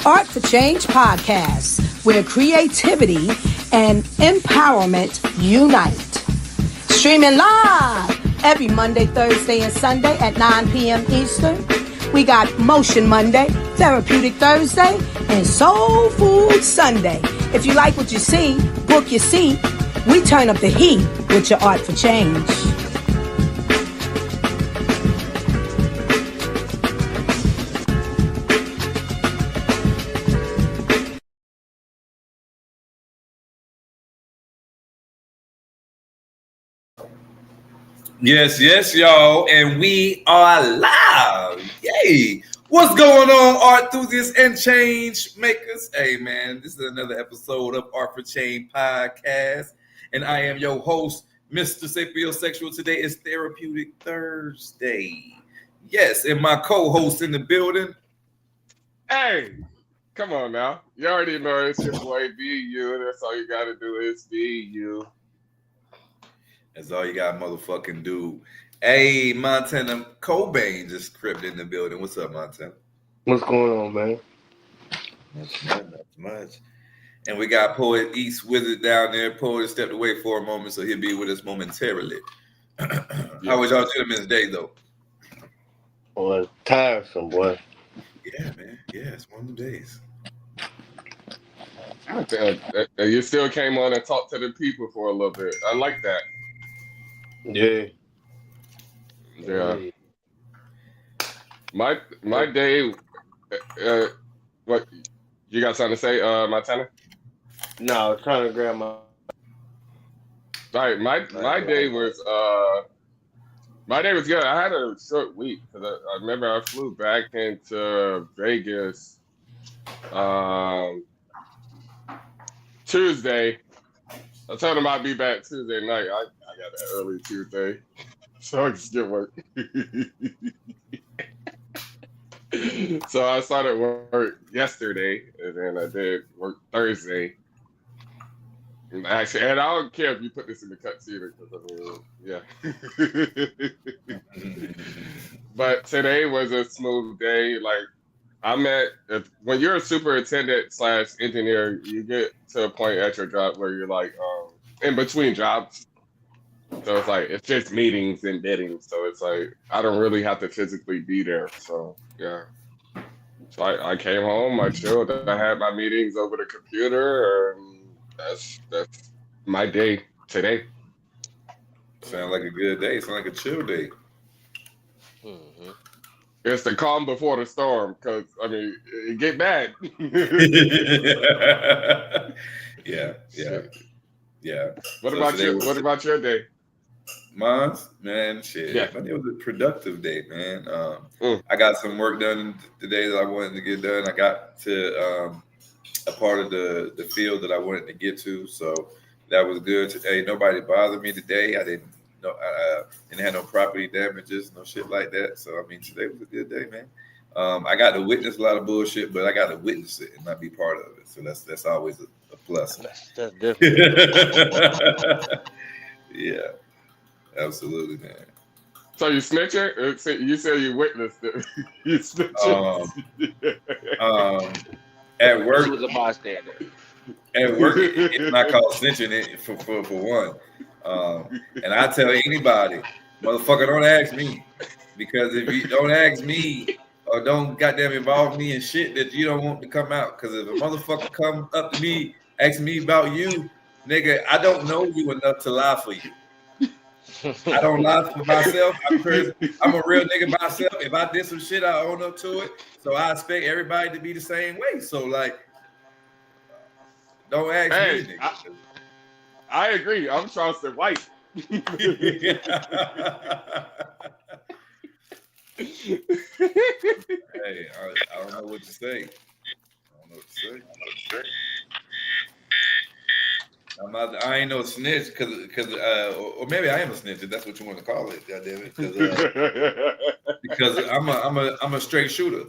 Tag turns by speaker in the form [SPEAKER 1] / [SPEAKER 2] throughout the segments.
[SPEAKER 1] Art for Change podcast, where creativity and empowerment unite. Streaming live every Monday, Thursday, and Sunday at 9 p.m. Eastern. We got Motion Monday, Therapeutic Thursday, and Soul Food Sunday. If you like what you see, book your seat. We turn up the heat with your Art for Change.
[SPEAKER 2] Yes, y'all, and we are live. Yay! What's going on, art enthusiasts and change makers? Hey, man, this is another episode of Art for Change podcast, and I am your host, Mr. Sapiosexual. Today is Therapeutic Thursday. Yes, and my co-host in the building.
[SPEAKER 3] Hey, come on now. You already know it's your boy, be you. That's all you got to do is be you.
[SPEAKER 2] That's all you got to motherfucking do. Hey, Montana Cobain just crept in the building. What's up, Montana?
[SPEAKER 4] What's going on, man?
[SPEAKER 2] Not much. And we got Poet East Wizard down there. Poet stepped away for a moment, so he'll be with us momentarily. How was y'all gentlemen's day, though?
[SPEAKER 4] Well, it's tiresome, boy.
[SPEAKER 2] Yeah, man. Yeah, it's one of the days.
[SPEAKER 3] You still came on and talked to the people for a little bit. I like that.
[SPEAKER 4] Yeah.
[SPEAKER 3] My day. What you got something to say, Montana?
[SPEAKER 4] No, I was trying to grab my.
[SPEAKER 3] All right, my day was good. I had a short week because I remember I flew back into Vegas Tuesday. I told him I'd be back Tuesday night. I got an early Tuesday, so I could get work. So I started work yesterday, and then I did work Thursday. And actually, and I don't care if you put this in the cuts either, because yeah. But today was a smooth day. Like when you're a superintendent / engineer, you get to a point at your job where you're like in between jobs. So it's like it's just meetings and bidding. So it's like I don't really have to physically be there. So yeah. So I came home, I chilled, I had my meetings over the computer, and that's my day today.
[SPEAKER 2] Sound like a good day. Sound like a chill day.
[SPEAKER 3] Mm-hmm. It's the calm before the storm, because I mean it get bad.
[SPEAKER 2] Yeah.
[SPEAKER 3] What about your day?
[SPEAKER 2] Mine, man, shit.
[SPEAKER 3] Yeah.
[SPEAKER 2] My day was a productive day, man. I got some work done today that I wanted to get done. I got to a part of the field that I wanted to get to, so that was good today. Nobody bothered me today. I didn't have no property damages, no shit like that. So I mean, today was a good day, man. I got to witness a lot of bullshit, but I got to witness it and not be part of it. So that's always a plus.
[SPEAKER 4] That's different.
[SPEAKER 2] Yeah. Absolutely, man.
[SPEAKER 3] So you snitching? You said you witnessed it. You snitching?
[SPEAKER 2] At work,
[SPEAKER 4] He was a bystander.
[SPEAKER 2] At work, it's not called snitching it for one. And I tell anybody, motherfucker, don't ask me, because if you don't ask me or don't goddamn involve me in shit that you don't want to come out, because if a motherfucker come up to me asking me about you, nigga, I don't know you enough to lie for you. I don't lie for myself. I'm a real nigga myself. If I did some shit, I own up to it. So I expect everybody to be the same way. So like, don't ask me, nigga.
[SPEAKER 3] I agree. I'm Charleston White.
[SPEAKER 2] Hey, I don't know what to say. I ain't no snitch because or maybe I am a snitch if that's what you want to call it. Goddamn it, because I'm a straight shooter.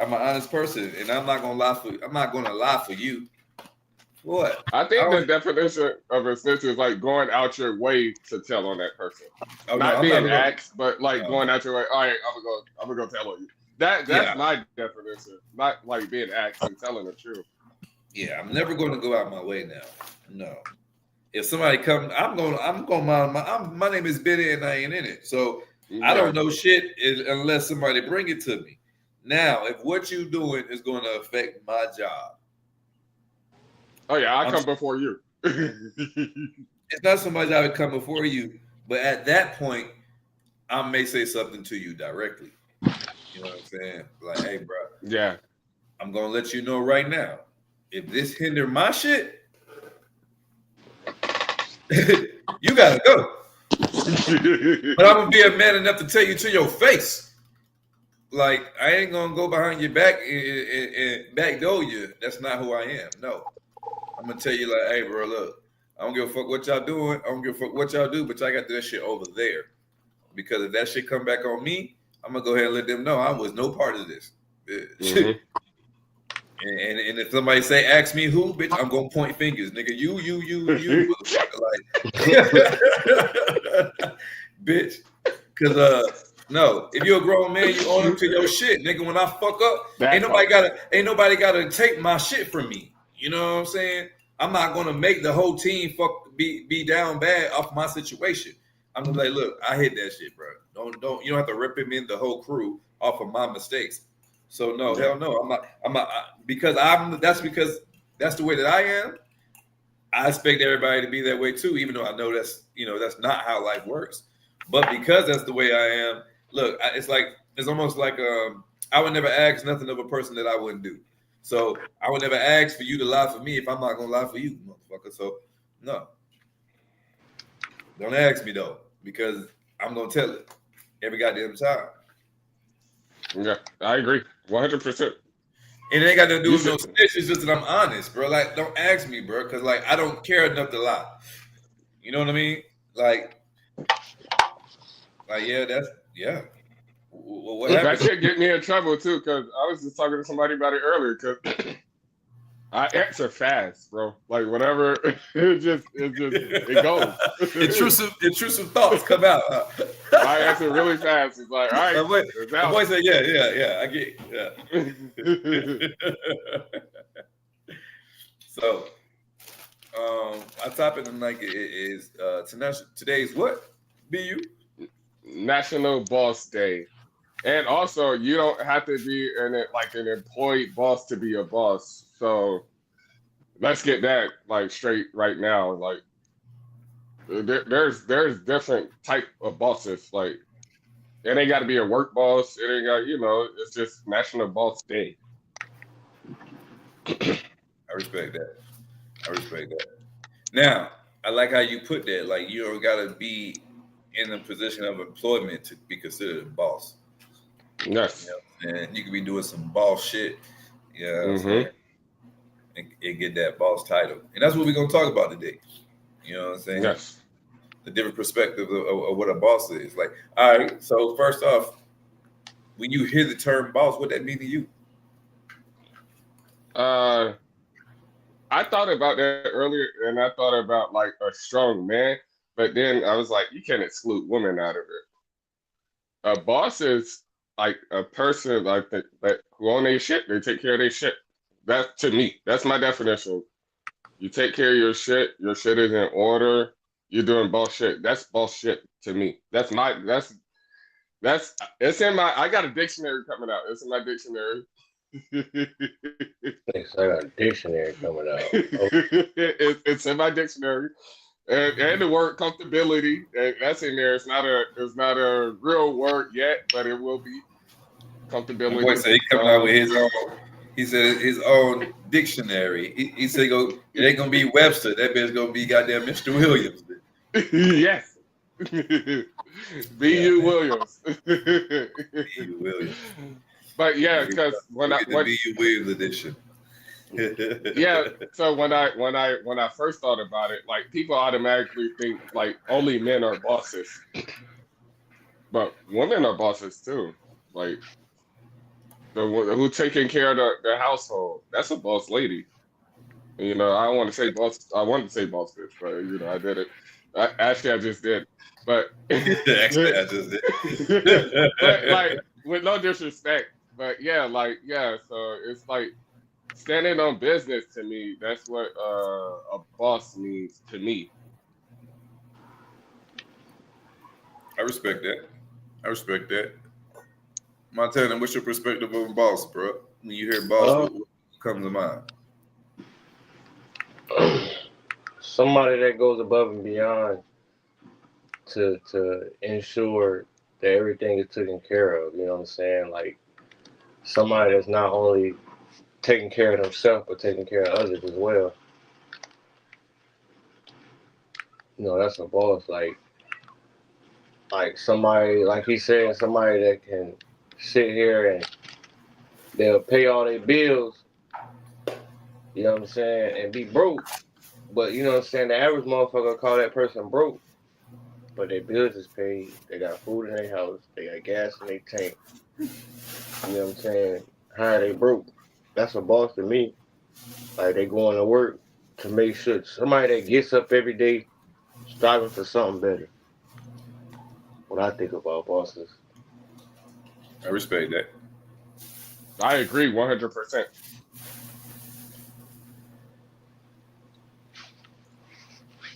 [SPEAKER 2] I'm an honest person, and I'm not gonna lie for you. What?
[SPEAKER 3] I think the definition of a snitch is like going out your way to tell on that person. Not being asked, but like going out your way. All right, I'm gonna go tell on you. That's my definition. Not like being asked and telling the truth.
[SPEAKER 2] Yeah, I'm never going to go out my way now. No. If somebody comes, I'm going mind my name is Benny and I ain't in it. So I don't know shit unless somebody bring it to me. Now, if what you doing is going to affect my job.
[SPEAKER 3] Oh yeah, I come before you.
[SPEAKER 2] It's not somebody's job to come before you, but at that point, I may say something to you directly. You know what I'm saying? Like, hey, bro.
[SPEAKER 3] Yeah.
[SPEAKER 2] I'm gonna let you know right now. If this hinder my shit, you gotta go. But I'm gonna be a man enough to tell you to your face. Like, I ain't gonna go behind your back and backdoor you. That's not who I am. No. I'm gonna tell you, like, hey, bro, look, I don't give a fuck what y'all doing. I don't give a fuck what y'all do, but y'all got that shit over there. Because if that shit come back on me, I'm gonna go ahead and let them know I was no part of this. Mm-hmm. And if somebody say, ask me who, bitch, I'm gonna point fingers, nigga. You, motherfucker, like, bitch. Cause no, if you're a grown man, you own up to your shit, nigga. When I fuck up, ain't nobody gotta take my shit from me. You know what I'm saying? I'm not gonna make the whole team be down bad off my situation. I'm gonna be like, look, I hit that shit, bro. Don't you don't have to rip him in the whole crew off of my mistakes. So no, hell no. I'm not because that's the way that I am. I expect everybody to be that way too, even though I know that's not how life works. But because that's the way I am, look, it's almost like I would never ask nothing of a person that I wouldn't do. So I would never ask for you to lie for me if I'm not gonna lie for you, motherfucker. So no. Don't ask me though, because I'm gonna tell it every goddamn time.
[SPEAKER 3] Yeah, I agree, 100%.
[SPEAKER 2] And it ain't got nothing to do with no snitch. It's just that I'm honest, bro. Like, don't ask me, bro, because like I don't care enough to lie. You know what I mean? Like yeah. Well, what happened?
[SPEAKER 3] That shit get me in trouble too, because I was just talking to somebody about it earlier. Because I answer fast, bro. Like whatever, it goes.
[SPEAKER 2] Intrusive thoughts come out.
[SPEAKER 3] I answer really fast. It's like, all right.
[SPEAKER 2] My boy said, yeah, I get it. Yeah. So, our topic tonight is today's what? BU?
[SPEAKER 3] National Boss Day. And also, you don't have to be an employed boss to be a boss. So let's get that straight right now. Like, there's different type of bosses. Like, it ain't got to be a work boss. It ain't got it's just National Boss Day.
[SPEAKER 2] I respect that. Now, I like how you put that. Like, you don't got to be in a position of employment to be considered a boss.
[SPEAKER 3] Yes.
[SPEAKER 2] And you could be doing some boss shit. And get that boss title. And that's what we're going to talk about today. You know what I'm saying?
[SPEAKER 3] Yes.
[SPEAKER 2] The different perspective of what a boss is. Like, all right, so first off, when you hear the term boss, what that mean to you?
[SPEAKER 3] I thought about that earlier, and I thought about like a strong man, but then I was like, you can't exclude women out of it. A boss is like a person like that who own their shit. They take care of their shit. That to me, that's my definition. You take care of your shit. Your shit is in order. You're doing boss shit. That's boss shit to me. It's in my. I got a dictionary coming out. It's in my dictionary.
[SPEAKER 4] Thanks, I got a dictionary coming out.
[SPEAKER 3] It's in my dictionary, and the word comfortability. That's in there. It's not a real word yet, but it will be. Comfortability.
[SPEAKER 2] My boy said he coming out with his own. He said his own dictionary. He said it ain't gonna be Webster. That bitch gonna be goddamn Mr. Williams.
[SPEAKER 3] Yes. B.U. Williams.
[SPEAKER 2] B.U. Williams.
[SPEAKER 3] But yeah, because when
[SPEAKER 2] B.U. Williams edition.
[SPEAKER 3] Yeah. So when I first thought about it, like people automatically think like only men are bosses, but women are bosses too. Like who taking care of the household. That's a boss lady. I want to say boss. I wanted to say boss bitch, but I did it. I just did. But
[SPEAKER 2] actually, I just did.
[SPEAKER 3] But like, with no disrespect, but yeah, so it's like standing on business to me. That's what a boss means to me.
[SPEAKER 2] I respect that. I respect that. Montana, what's your perspective on boss, bro? When you hear boss,
[SPEAKER 4] Uh,
[SPEAKER 2] what comes to mind?
[SPEAKER 4] somebody that goes above and beyond to ensure that everything is taken care of. You know what I'm saying? Like somebody that's not only taking care of themselves but taking care of others as well. You know, that's a boss. Like somebody, like he said, somebody that can sit here and they'll pay all their bills. You know what I'm saying? And be broke. But you know what I'm saying? The average motherfucker call that person broke. But their bills is paid. They got food in their house. They got gas in their tank. You know what I'm saying? How they broke? That's a boss to me. Like they going to work to make sure somebody that gets up every day striving for something better. When I think about bosses,
[SPEAKER 2] I respect that.
[SPEAKER 3] I agree 100%.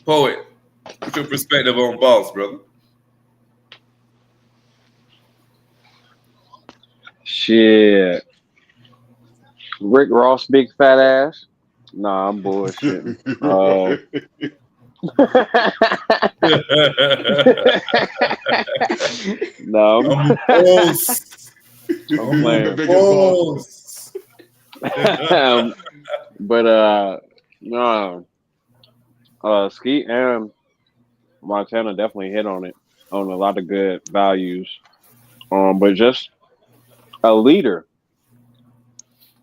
[SPEAKER 2] Poet, what's your perspective on boss, brother?
[SPEAKER 5] Shit. Rick Ross, big fat ass. Nah, I'm bullshitting. No,
[SPEAKER 2] I'm a boss.
[SPEAKER 5] I'm
[SPEAKER 2] I'm a
[SPEAKER 3] The
[SPEAKER 5] playing.
[SPEAKER 3] biggest boss.
[SPEAKER 2] boss.
[SPEAKER 5] But no, Skeet and Montana definitely hit on it on a lot of good values. But just a leader,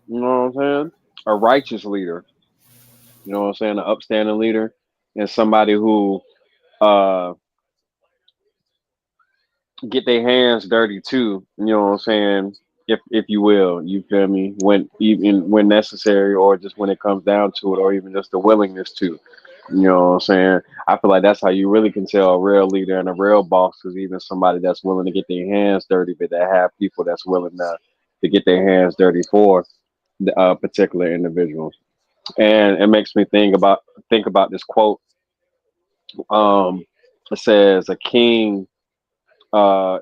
[SPEAKER 5] you know what I'm saying? A righteous leader, you know what I'm saying? An upstanding leader, and somebody who uh get their hands dirty too. You know what I'm saying? If you will, you feel me? When even when necessary, or just when it comes down to it, or even just the willingness to. You know what I'm saying? I feel like that's how you really can tell a real leader and a real boss is even somebody that's willing to get their hands dirty, but that have people that's willing to get their hands dirty for the particular individual. And it makes me think about this quote. Um, it says, "A king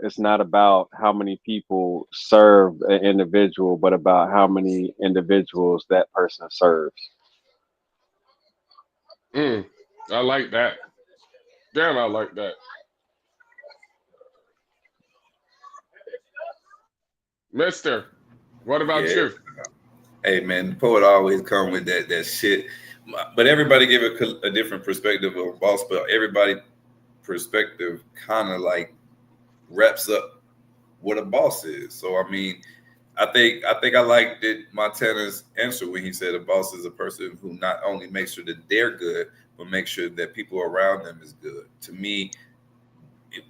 [SPEAKER 5] it's not about how many people serve an individual, but about how many individuals that person serves."
[SPEAKER 3] Mm, I like that. Damn, I like that. Mister, what about
[SPEAKER 2] Yeah.
[SPEAKER 3] you?
[SPEAKER 2] Hey man, the poet always come with that shit. But everybody give a different perspective of boss, but everybody perspective kind of like wraps up what a boss is. So I mean, I think I liked it Montana's answer when he said a boss is a person who not only makes sure that they're good, but make sure that people around them is good. To me,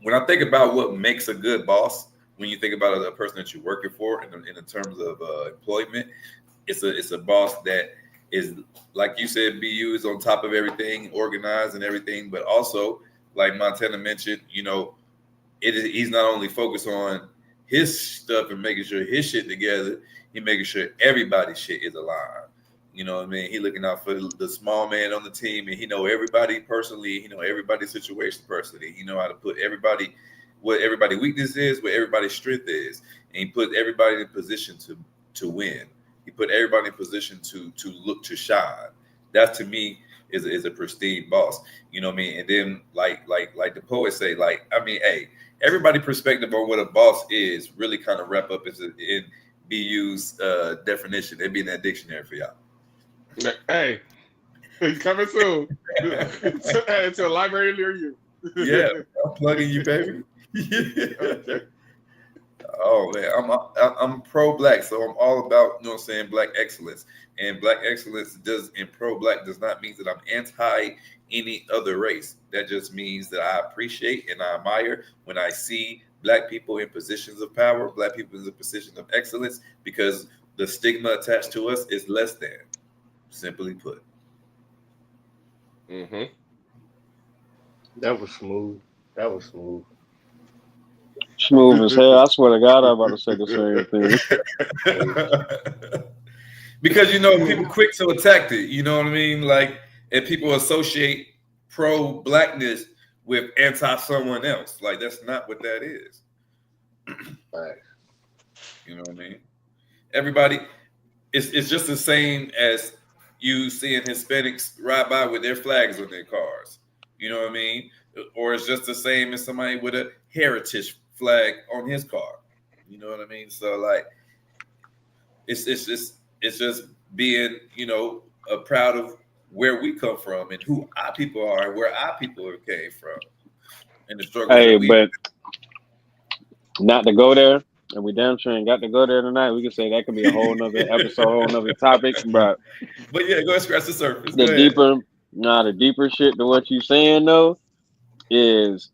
[SPEAKER 2] when I think about what makes a good boss, when you think about a person that you're working for in the terms of employment, it's a boss that is, like you said, BU is on top of everything, organized and everything, but also like Montana mentioned, he's not only focused on his stuff and making sure his shit together, he making sure everybody's shit is aligned. You know what I mean? He looking out for the small man on the team, and he know everybody personally. He know everybody's situation personally. He know how to put everybody, what everybody weakness is, what everybody's strength is, and he put everybody in position to win. He put everybody in position to look to shine. That to me is a pristine boss. You know what I mean? And then like the poet say, like I mean, hey, everybody perspective on what a boss is really kind of wrap up in BU's definition. It'd be in that dictionary for y'all.
[SPEAKER 3] Hey, he's coming soon. To a library near you.
[SPEAKER 2] Yeah, I'm plugging you, baby.
[SPEAKER 3] Okay.
[SPEAKER 2] Oh man, I'm pro black, so I'm all about, you know what I'm saying, black excellence. And black excellence does in pro black does not mean that I'm anti any other race. That just means that I appreciate and I admire when I see black people in positions of power, black people in a position of excellence, because the stigma attached to us is less than, simply put.
[SPEAKER 3] Mm-hmm.
[SPEAKER 4] that was smooth. That was smooth.
[SPEAKER 5] smooth as hell. I swear to God, I'm about to say the same thing.
[SPEAKER 2] Because people quick to attack it. You know what I mean? Like, and people associate pro-blackness with anti-someone else. Like, that's not what that is.
[SPEAKER 4] Right.
[SPEAKER 2] You know what I mean? Everybody, it's just the same as you seeing Hispanics ride by with their flags on their cars. You know what I mean? Or it's just the same as somebody with a heritage flag on his car. You know what I mean? So like, it's just being proud of where we come from and who our people are and where our people came from and the struggles
[SPEAKER 5] Hey,
[SPEAKER 2] that we.
[SPEAKER 5] but not to go there, and we damn sure ain't got to go there tonight. We could say that could be a whole nother episode, whole nother topic. But
[SPEAKER 2] yeah, go ahead, scratch the surface.
[SPEAKER 5] the deeper shit to what you saying though is,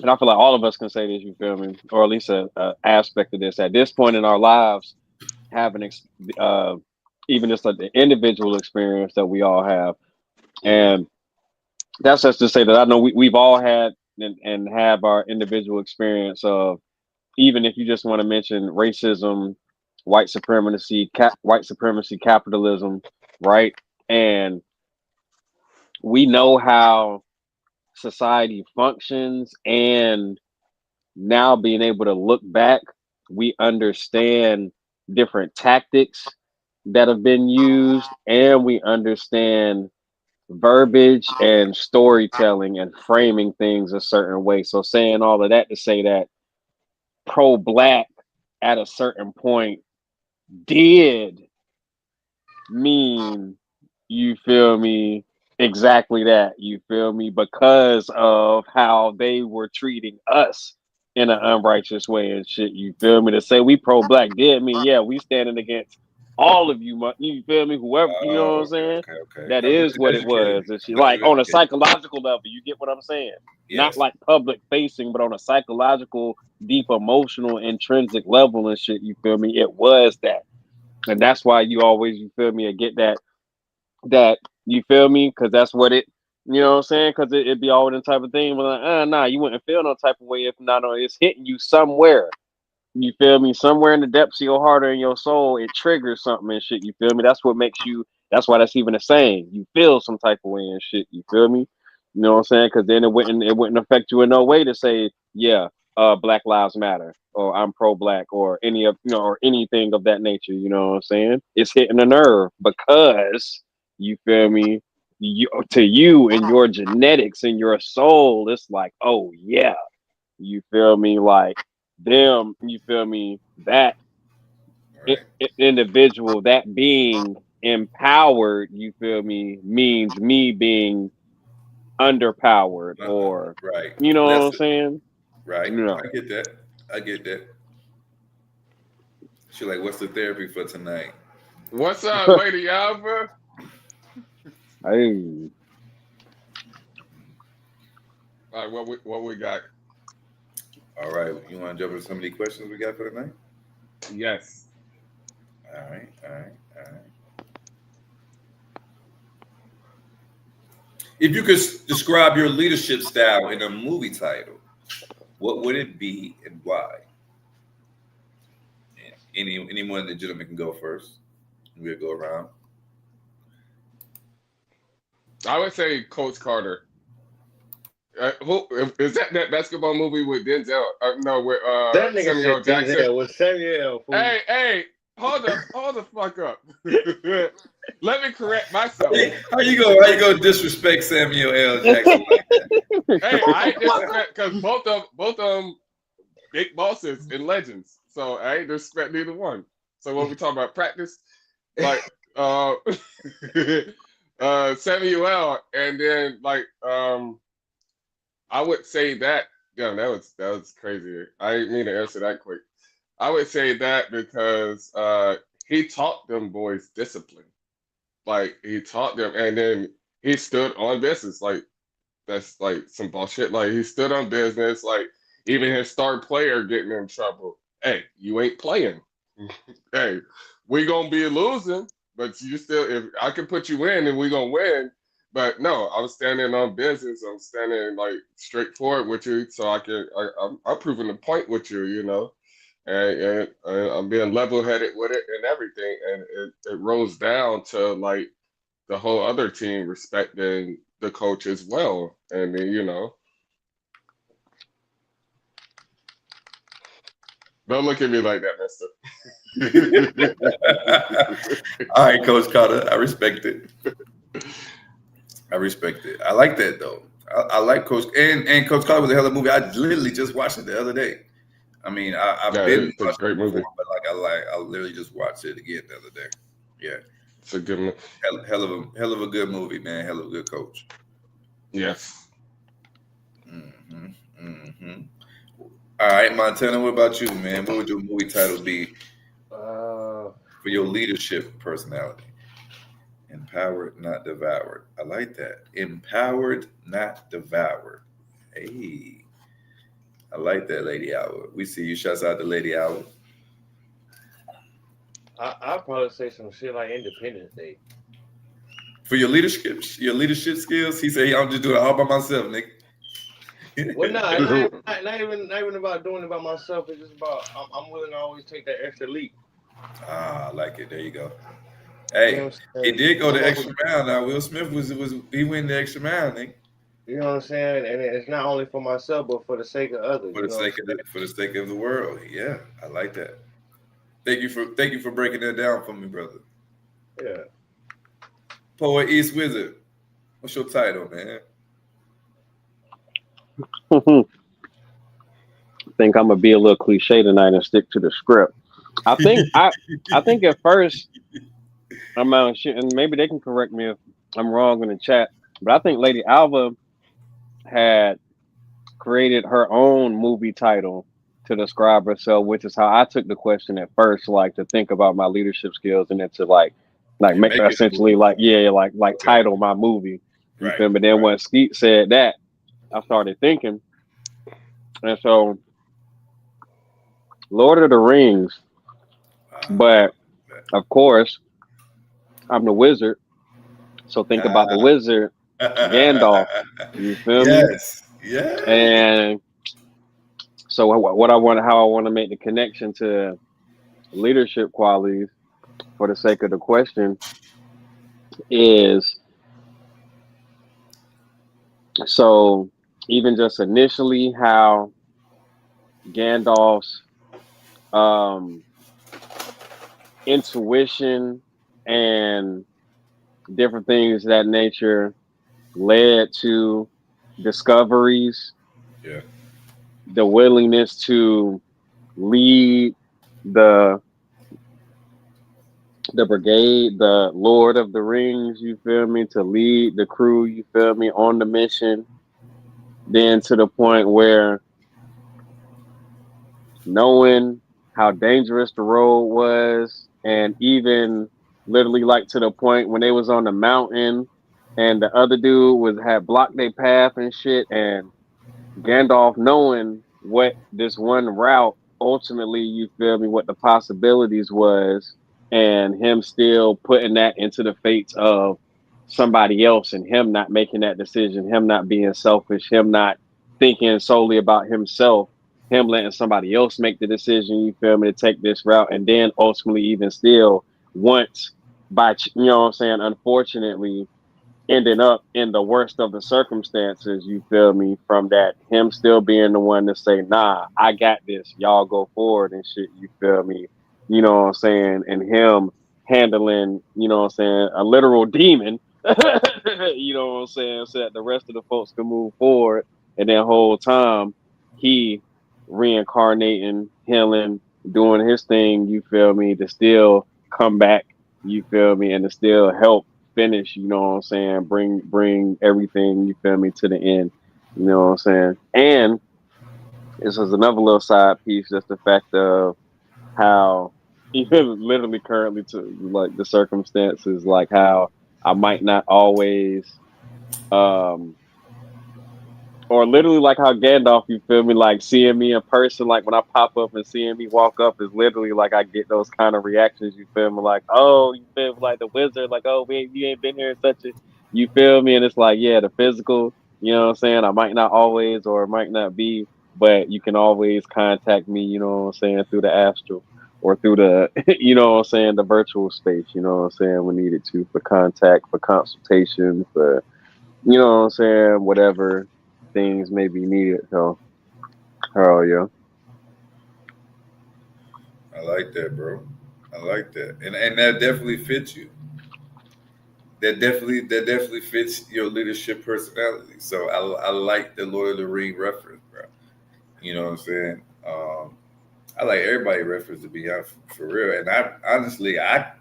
[SPEAKER 5] and I feel like all of us can say this. You feel me? Or at least a aspect of this at this point in our lives, having even just like the individual experience that we all have, and that's just to say that I know we've all had and have our individual experience of, even if you just want to mention racism, white supremacy, capitalism, right? And we know how society functions, and now being able to look back, we understand different tactics that have been used, and we understand verbiage and storytelling and framing things a certain way. So saying all of that to say that pro-black at a certain point did mean, you feel me, exactly that, you feel me, because of how they were treating us in an unrighteous way and shit, you feel me. To say we pro-black did mean, yeah, we standing against all of you, you feel me, whoever, you know what I'm saying?
[SPEAKER 2] Okay.
[SPEAKER 5] That is what it was. And shit, like on a psychological level, you get what I'm saying?
[SPEAKER 2] Yes.
[SPEAKER 5] Not like public facing, but on a psychological, deep emotional, intrinsic level and shit, you feel me? It was that. And that's why you always, you feel me, get that, you feel me? Because that's what it, you know what I'm saying? Because it'd be all the type of thing, but like, nah, you wouldn't feel no type of way if not, it's hitting you somewhere. You feel me? Somewhere in the depths of your heart or in your soul, it triggers something and shit. You feel me? That's what makes you. That's why that's even a saying. You feel some type of way and shit. You feel me? You know what I'm saying? Because then it wouldn't affect you in no way to say, yeah, Black Lives Matter, or I'm pro-black, or any of or anything of that nature. You know what I'm saying? It's hitting a nerve because, you feel me? To you and your genetics and your soul, it's like, oh yeah, you feel me? Like, them, you feel me, that
[SPEAKER 2] Right.
[SPEAKER 5] individual, that being empowered, you feel me, means me being underpowered, or
[SPEAKER 2] right.
[SPEAKER 5] you know what I'm saying?
[SPEAKER 2] Right.
[SPEAKER 5] No.
[SPEAKER 2] I get that. She like, what's the therapy for tonight?
[SPEAKER 3] What's up, Lady Alva?
[SPEAKER 5] Hey.
[SPEAKER 3] All right, what we got?
[SPEAKER 2] All right, you want to jump into some of the questions we got for tonight?
[SPEAKER 3] Yes.
[SPEAKER 2] All right. If you could describe your leadership style in a movie title, what would it be and why? Anyone of the gentlemen can go first. We'll go around.
[SPEAKER 3] I would say Coach Carter. Is that basketball movie with Denzel? No, with
[SPEAKER 4] That nigga
[SPEAKER 3] Samuel
[SPEAKER 4] said
[SPEAKER 3] Jackson.
[SPEAKER 4] Denzel with Samuel. Fool.
[SPEAKER 3] Hey, hold the fuck up. Let me correct myself.
[SPEAKER 2] How you go disrespect Samuel L. Jackson like that?
[SPEAKER 3] Hey, I ain't disrespect because both of them big bosses and legends. So I ain't disrespect neither one. So when we talk about practice, like Samuel, and then like I would say that. Damn, that was crazy. I didn't mean to answer that quick. I would say that because he taught them boys discipline. Like he taught them, and then he stood on business. Like that's like some bullshit. Like he stood on business. Like even his star player getting in trouble. Hey, you ain't playing. Hey, we gonna be losing, but you still. If I can put you in and we gonna win, But no, I'm standing on business. I'm standing like straightforward with you, so I'm proving the point with you, and I'm being level-headed with it and everything, and it rolls down to like the whole other team respecting the coach as well, and then, don't look at me like that, Mister.
[SPEAKER 2] All right, Coach Carter, I respect it. I respect it. I like that though. I like Coach and Coach Carter was a hell of a movie. I literally just watched it the other day. I mean, I've
[SPEAKER 3] Yeah,
[SPEAKER 2] been
[SPEAKER 3] it's a
[SPEAKER 2] watching
[SPEAKER 3] great
[SPEAKER 2] it before,
[SPEAKER 3] movie.
[SPEAKER 2] but I literally just watched it again the other day. Yeah,
[SPEAKER 3] It's a good movie.
[SPEAKER 2] hell of a good movie, man. Hell of a good coach.
[SPEAKER 3] Yes.
[SPEAKER 2] Hmm. Hmm. All right, Montana. What about you, man? What would your movie title be for your leadership personality? Empowered, not devoured. I like that. Empowered, not devoured. Hey, I like that, Lady Owl. We see you. Shouts out to Lady Owl.
[SPEAKER 4] I'll probably say some shit like Independence Day.
[SPEAKER 2] For your leadership skills, he said, I'm just doing it all by myself, nigga.
[SPEAKER 4] Well, no, not even about doing it by myself. It's just about I'm willing to always take that extra leap.
[SPEAKER 2] I like it. There you go.
[SPEAKER 4] You know
[SPEAKER 2] Hey,
[SPEAKER 4] what I'm
[SPEAKER 2] he
[SPEAKER 4] saying?
[SPEAKER 2] did go the extra mile. Now Will Smith was he went the extra mile, nigga.
[SPEAKER 4] You know what I'm saying? And it's not only for myself, but for the sake of others.
[SPEAKER 2] For
[SPEAKER 4] You
[SPEAKER 2] the
[SPEAKER 4] know what I'm
[SPEAKER 2] sake of
[SPEAKER 4] saying?
[SPEAKER 2] for the sake of the world. Yeah, I like that. Thank you for breaking that down for me, brother.
[SPEAKER 4] Yeah.
[SPEAKER 2] Poet East Wizard. What's your title, man?
[SPEAKER 5] I think I'm gonna be a little cliche tonight and stick to the script. I think at first I'm out shit, and maybe they can correct me if I'm wrong in the chat. But I think Lady Alva had created her own movie title to describe herself, which is how I took the question at first, like to think about my leadership skills and then to like
[SPEAKER 2] And
[SPEAKER 5] make
[SPEAKER 2] make it a
[SPEAKER 5] essentially
[SPEAKER 2] movie.
[SPEAKER 5] like like
[SPEAKER 2] Okay.
[SPEAKER 5] title my movie. You
[SPEAKER 2] Right.
[SPEAKER 5] feel me? Then when Skeet said that, I started thinking, and so Lord of the Rings, but of course I'm the wizard, so think about the wizard Gandalf. You feel me?
[SPEAKER 2] Yes. Yeah.
[SPEAKER 5] And so what how I want to make the connection to leadership qualities for the sake of the question is so even just initially how Gandalf's um, intuition and different things of that nature led to discoveries,
[SPEAKER 2] Yeah.
[SPEAKER 5] the willingness to lead the brigade, the Lord of the Rings, you feel me, to lead the crew, you feel me, on the mission. Then to the point where knowing how dangerous the road was, and even literally like to the point when they was on the mountain and the other dude was had blocked their path and shit, and Gandalf knowing what this one route ultimately, you feel me, what the possibilities was, and him still putting that into the fates of somebody else, and him not making that decision, him not being selfish, him not thinking solely about himself, him letting somebody else make the decision, you feel me, to take this route, and then ultimately even still once you know what I'm saying, unfortunately ending up in the worst of the circumstances, you feel me, from that him still being the one to say, nah, I got this, y'all go forward and shit, you feel me, you know what I'm saying, and him handling, you know what I'm saying, a literal demon, you know what I'm saying, so that the rest of the folks can move forward, and that whole time he reincarnating, healing, doing his thing, you feel me, to still come back, you feel me, and to still help finish, you know what I'm saying, bring everything, you feel me, to the end, you know what I'm saying. And this is another little side piece, just the fact of how even literally currently to like the circumstances, like how I might not always um or literally like how Gandalf, you feel me, like seeing me in person, like when I pop up and seeing me walk up is literally like I get those kind of reactions, you feel me, like, oh, you feel me, like the wizard, like, oh, man, you ain't been here in such a You feel me? And it's like, yeah, the physical, you know what I'm saying? I might not always or it might not be, but you can always contact me, you know what I'm saying, through the astral or through the, you know what I'm saying, the virtual space, you know what I'm saying, we needed to for contact, for consultation, for, you know what I'm saying, whatever things may be needed. So, hell yeah.
[SPEAKER 2] I like that, bro. I like that, and that definitely fits you. That definitely fits your leadership personality. So I like the Lord of the Ring reference, bro. You know what I'm saying? I like everybody reference to be honest, for real. And I honestly, I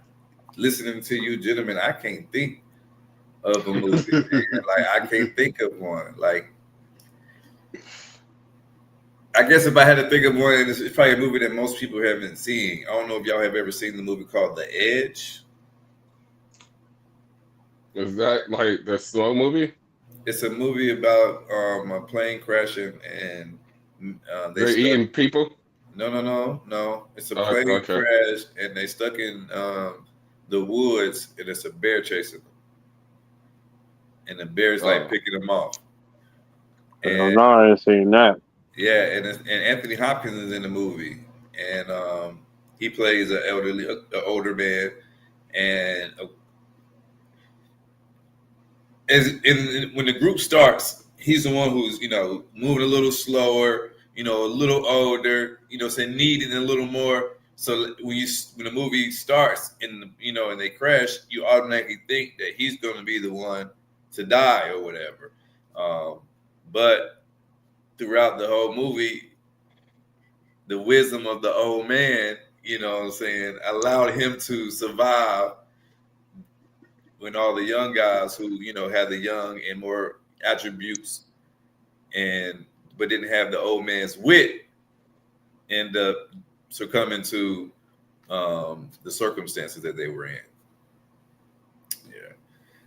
[SPEAKER 2] listening to you, gentlemen, I can't think of a movie. Man. Like I can't think of one. Like I guess if I had to think of one, it's probably a movie that most people haven't seen. I don't know if y'all have ever seen the movie called The Edge.
[SPEAKER 3] Is that like the slow movie?
[SPEAKER 2] It's a movie about a plane crashing and they
[SPEAKER 3] They're
[SPEAKER 2] stuck.
[SPEAKER 3] eating people.
[SPEAKER 2] No. It's a
[SPEAKER 3] Oh,
[SPEAKER 2] plane
[SPEAKER 3] okay.
[SPEAKER 2] crash and they stuck in the woods and it's a bear chasing them and the bear's like
[SPEAKER 3] Oh,
[SPEAKER 2] picking them off.
[SPEAKER 5] Hell
[SPEAKER 2] And
[SPEAKER 5] no, I ain't seen that.
[SPEAKER 2] yeah, and Anthony Hopkins is in the movie and he plays an older man and when the group starts, he's the one who's moving a little slower, a little older, saying needing a little more. So when the movie starts and they crash, you automatically think that he's going to be the one to die or whatever. But throughout the whole movie, the wisdom of the old man, allowed him to survive when all the young guys who had the young and more attributes and but didn't have the old man's wit end up succumbing to the circumstances that they were in. Yeah.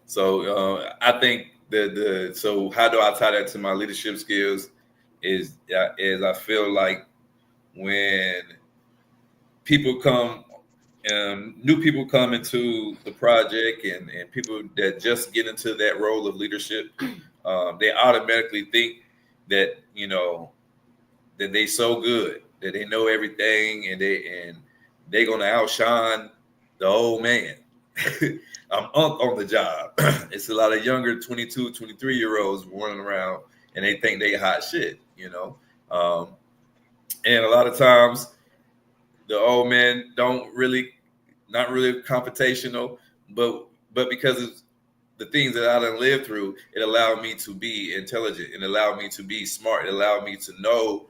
[SPEAKER 2] So I think the so how do I tie that to my leadership skills is I feel like when people come new people come into the project and people that just get into that role of leadership, they automatically think that that they so good that they know everything and they're gonna outshine the old man. I'm unk on the job. It's a lot of younger 22, 23-year-olds running around and they think they hot shit. And a lot of times the old men not really confrontational, but because of the things that I done lived through, it allowed me to be intelligent. It allowed me to be smart. It allowed me to know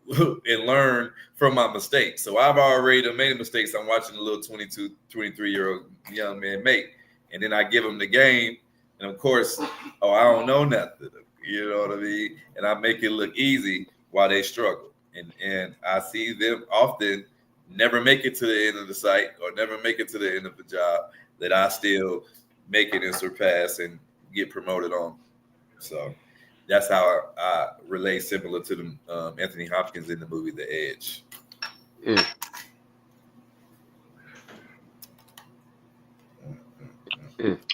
[SPEAKER 2] and learn from my mistakes. So I've already made mistakes. I'm watching a little 22, 23-year-old young man make. And then I give them the game. And of course, I don't know nothing. You know what I mean? And I make it look easy while they struggle. And I see them often never make it to the end of the site or never make it to the end of the job that I still make it and surpass and get promoted on. So that's how I relate similar to the Anthony Hopkins in the movie The Edge.
[SPEAKER 3] mm.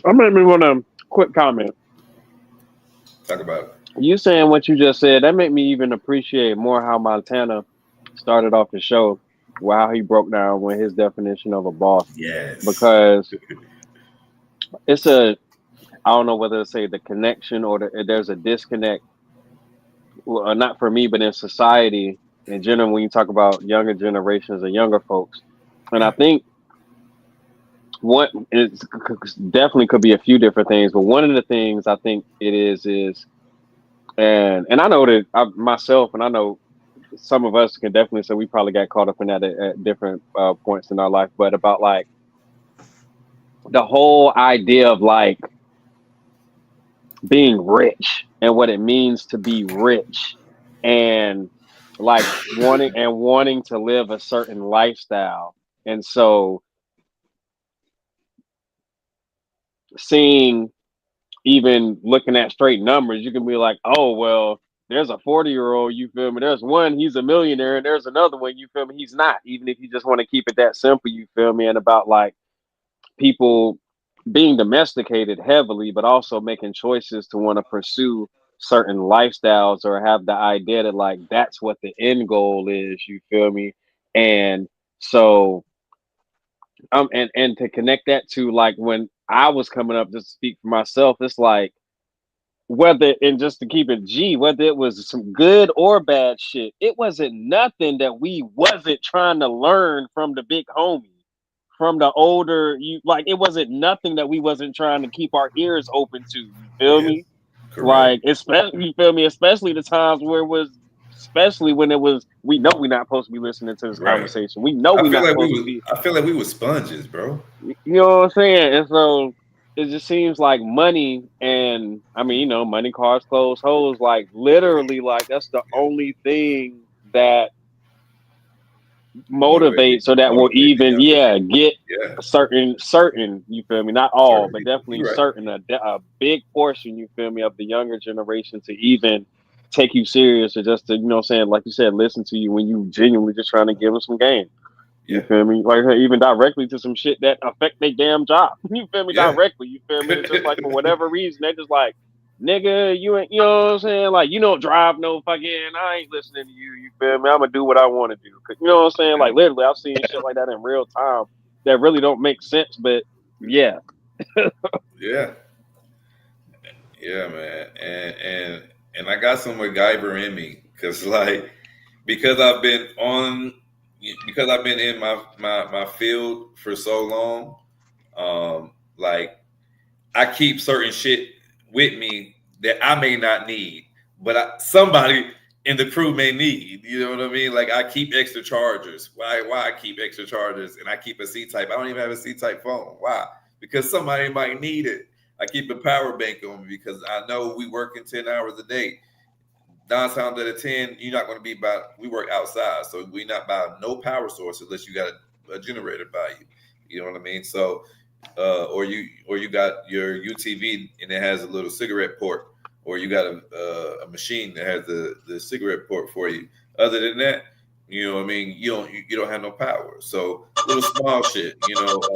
[SPEAKER 5] I made me want to quick comment.
[SPEAKER 2] Talk about it.
[SPEAKER 5] You saying what you just said, that made me even appreciate more how Montana started off the show, how he broke down with his definition of a boss.
[SPEAKER 2] Yes.
[SPEAKER 5] Because it's I don't know whether to say the connection or there's a disconnect, well, not for me, but in society in general, when you talk about younger generations and younger folks. And I think what it definitely could be a few different things, but one of the things I think it is and I know that myself, and I know some of us can definitely say we probably got caught up in that at different points in our life, but about like the whole idea of like being rich and what it means to be rich and like wanting to live a certain lifestyle. And so seeing, even looking at straight numbers, you can be like, oh, well, there's a 40-year-old, you feel me? There's one, he's a millionaire, and there's another one, you feel me? He's not. Even if you just want to keep it that simple, you feel me? And about like people being domesticated heavily, but also making choices to want to pursue certain lifestyles or have the idea that like that's what the end goal is. You feel me? And so and to connect that to like when I was coming up, just to speak for myself, it's like whether and just to keep it G, whether it was some good or bad shit, it wasn't nothing that we wasn't trying to learn from the big homie, from the older you like it wasn't nothing that we wasn't trying to keep our ears open to. You feel
[SPEAKER 2] Yes,
[SPEAKER 5] me?
[SPEAKER 2] correct.
[SPEAKER 5] Like especially you feel me, especially the times where it was especially when it was we know we're not supposed to be listening to this
[SPEAKER 2] Right.
[SPEAKER 5] conversation. We know we're not supposed to be
[SPEAKER 2] I feel like we were sponges, bro.
[SPEAKER 5] you know what I'm saying? And so it just seems like money and I mean, you know, money, cars, clothes, hoes, like literally like that's the only thing that
[SPEAKER 2] Motivate
[SPEAKER 5] motivates or that will
[SPEAKER 2] motivate the
[SPEAKER 5] even,
[SPEAKER 2] younger.
[SPEAKER 5] yeah, get
[SPEAKER 2] Yeah.
[SPEAKER 5] certain, you feel me? Not all,
[SPEAKER 2] Certain
[SPEAKER 5] but
[SPEAKER 2] people.
[SPEAKER 5] definitely
[SPEAKER 2] You're right.
[SPEAKER 5] certain, a big portion, you feel me, of the younger generation to even take you serious or just to, you know what I'm saying, like you said, listen to you when you genuinely just trying to give them some game. You
[SPEAKER 2] Yeah.
[SPEAKER 5] feel me? Like even directly to some shit that affect their damn job. You feel me?
[SPEAKER 2] Yeah.
[SPEAKER 5] Directly. You feel me? It's just like for whatever reason, they just like, nigga, you ain't, you know what I'm saying? Like, you don't drive no fucking, I ain't listening to you. You feel me? I'm gonna do what I want to do. 'Cause, you know what I'm saying? Like literally, I've seen shit like that in real time that really don't make sense. But yeah,
[SPEAKER 2] Yeah. Yeah, man. And I got some MacGyver in me because I've been on because I've been in my field for so long. Like I keep certain shit with me that I may not need, but somebody in the crew may need. You know what I mean? Like I keep extra chargers. Why I keep extra chargers and I keep a C type. I don't even have a C type phone. Why? Because somebody might need it. I keep a power bank on me because I know we working 10 hours a day. 9 times out of 10, you're not going to be we work outside. So we not by no power source unless you got a generator by you. You know what I mean? So or you got your UTV and it has a little cigarette port, or you got a machine that has the cigarette port for you. Other than that, you know what I mean, you don't have no power. So little small shit, you know.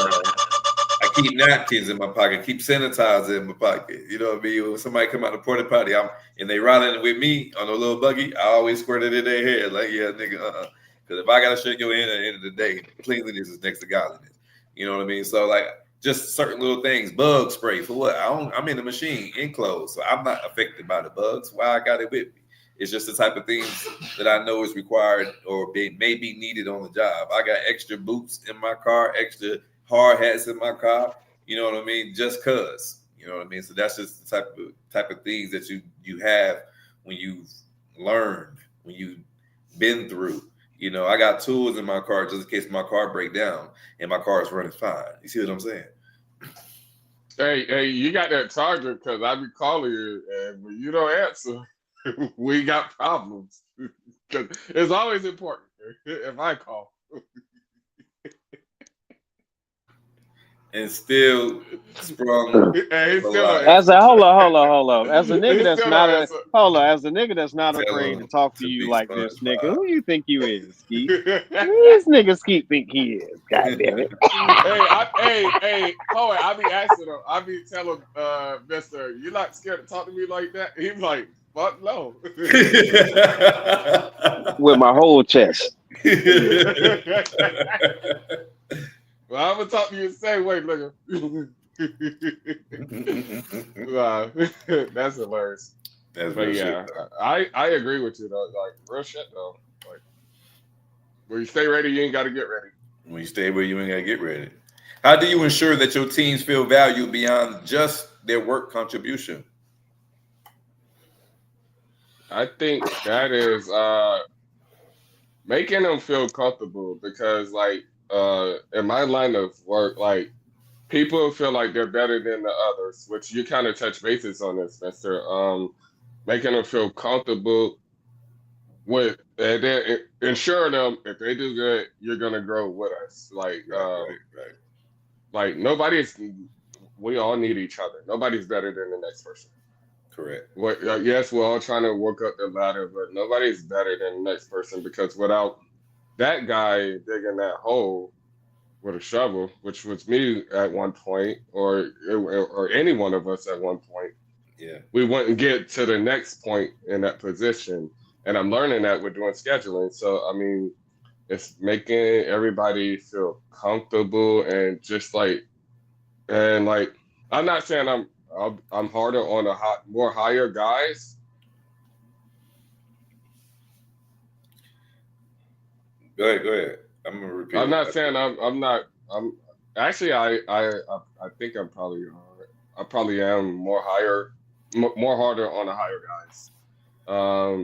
[SPEAKER 2] I keep napkins in my pocket, keep sanitizer in my pocket. You know what I mean? When somebody come out the porta potty, and they riding with me on a little buggy, I always squirt it in their head. Like, yeah, nigga, because if I gotta shake your hand at the end of the day, cleanliness is next to godliness. You know what I mean? So like just certain little things, bug spray for what? I'm in the machine, enclosed, so I'm not affected by the bugs. Why I got it with me? It's just the type of things that I know is required or may be needed on the job. I got extra boots in my car, extra hard hats in my car. You know what I mean? Just cause. You know what I mean? So that's just the type of things that you have when you've learned, when you've been through. You know, I got tools in my car just in case my car break down and my car is running fine. You see what I'm saying?
[SPEAKER 3] Hey, you got that charger because I be calling you and when you don't answer, we got problems. Because it's always important if I call.
[SPEAKER 2] And still sprung
[SPEAKER 3] Hey,
[SPEAKER 2] a
[SPEAKER 3] still don't
[SPEAKER 2] lot.
[SPEAKER 5] as
[SPEAKER 3] answer.
[SPEAKER 5] a hold on. As a nigga
[SPEAKER 3] He
[SPEAKER 5] that's
[SPEAKER 3] still
[SPEAKER 5] not
[SPEAKER 3] don't
[SPEAKER 5] a
[SPEAKER 3] answer.
[SPEAKER 5] hold on, as a nigga that's not
[SPEAKER 2] Tell
[SPEAKER 5] afraid to
[SPEAKER 2] him
[SPEAKER 5] talk to
[SPEAKER 2] to
[SPEAKER 5] you
[SPEAKER 2] be
[SPEAKER 5] like this, nigga.
[SPEAKER 2] SpongeBob.
[SPEAKER 5] Who you think you is, Ski? Who this nigga Skeet think he is? God damn it.
[SPEAKER 3] hey, Chloe, I be asking him, I be telling Mister, you not scared to talk to me like that? He's like, fuck no.
[SPEAKER 5] With my whole chest.
[SPEAKER 3] Well, I'm gonna talk to you the same way, nigga. Nah, that's hilarious.
[SPEAKER 2] That's
[SPEAKER 3] But
[SPEAKER 2] real shit.
[SPEAKER 3] yeah, I agree with you though. Like real shit though. Like when you stay ready, you ain't got to get ready.
[SPEAKER 2] When you stay where you ain't gotta get ready. How do you ensure that your teams feel valued beyond just their work contribution?
[SPEAKER 3] I think that is making them feel comfortable because like in my line of work, like people feel like they're better than the others, which you kind of touch bases on this, Mister. Making them feel comfortable with and then ensuring them if they do good, you're gonna grow with us.
[SPEAKER 2] Right.
[SPEAKER 3] Like nobody's. We all need each other. Nobody's better than the next person.
[SPEAKER 2] Correct.
[SPEAKER 3] What? Yes, we're all trying to work up the ladder, but nobody's better than the next person because without that guy digging that hole, with a shovel, which was me at one point, or any one of us at one point,
[SPEAKER 2] Yeah.
[SPEAKER 3] we wouldn't get to the next point in that position. And I'm learning that with doing scheduling. So I mean, it's making everybody feel comfortable and just like, and like, I'm not saying I'm harder on the more higher guys.
[SPEAKER 2] Go ahead. Go ahead. I'm gonna repeat
[SPEAKER 3] I'm
[SPEAKER 2] it.
[SPEAKER 3] not saying I'm not. I'm actually I think I probably am more higher, more harder on the higher guys.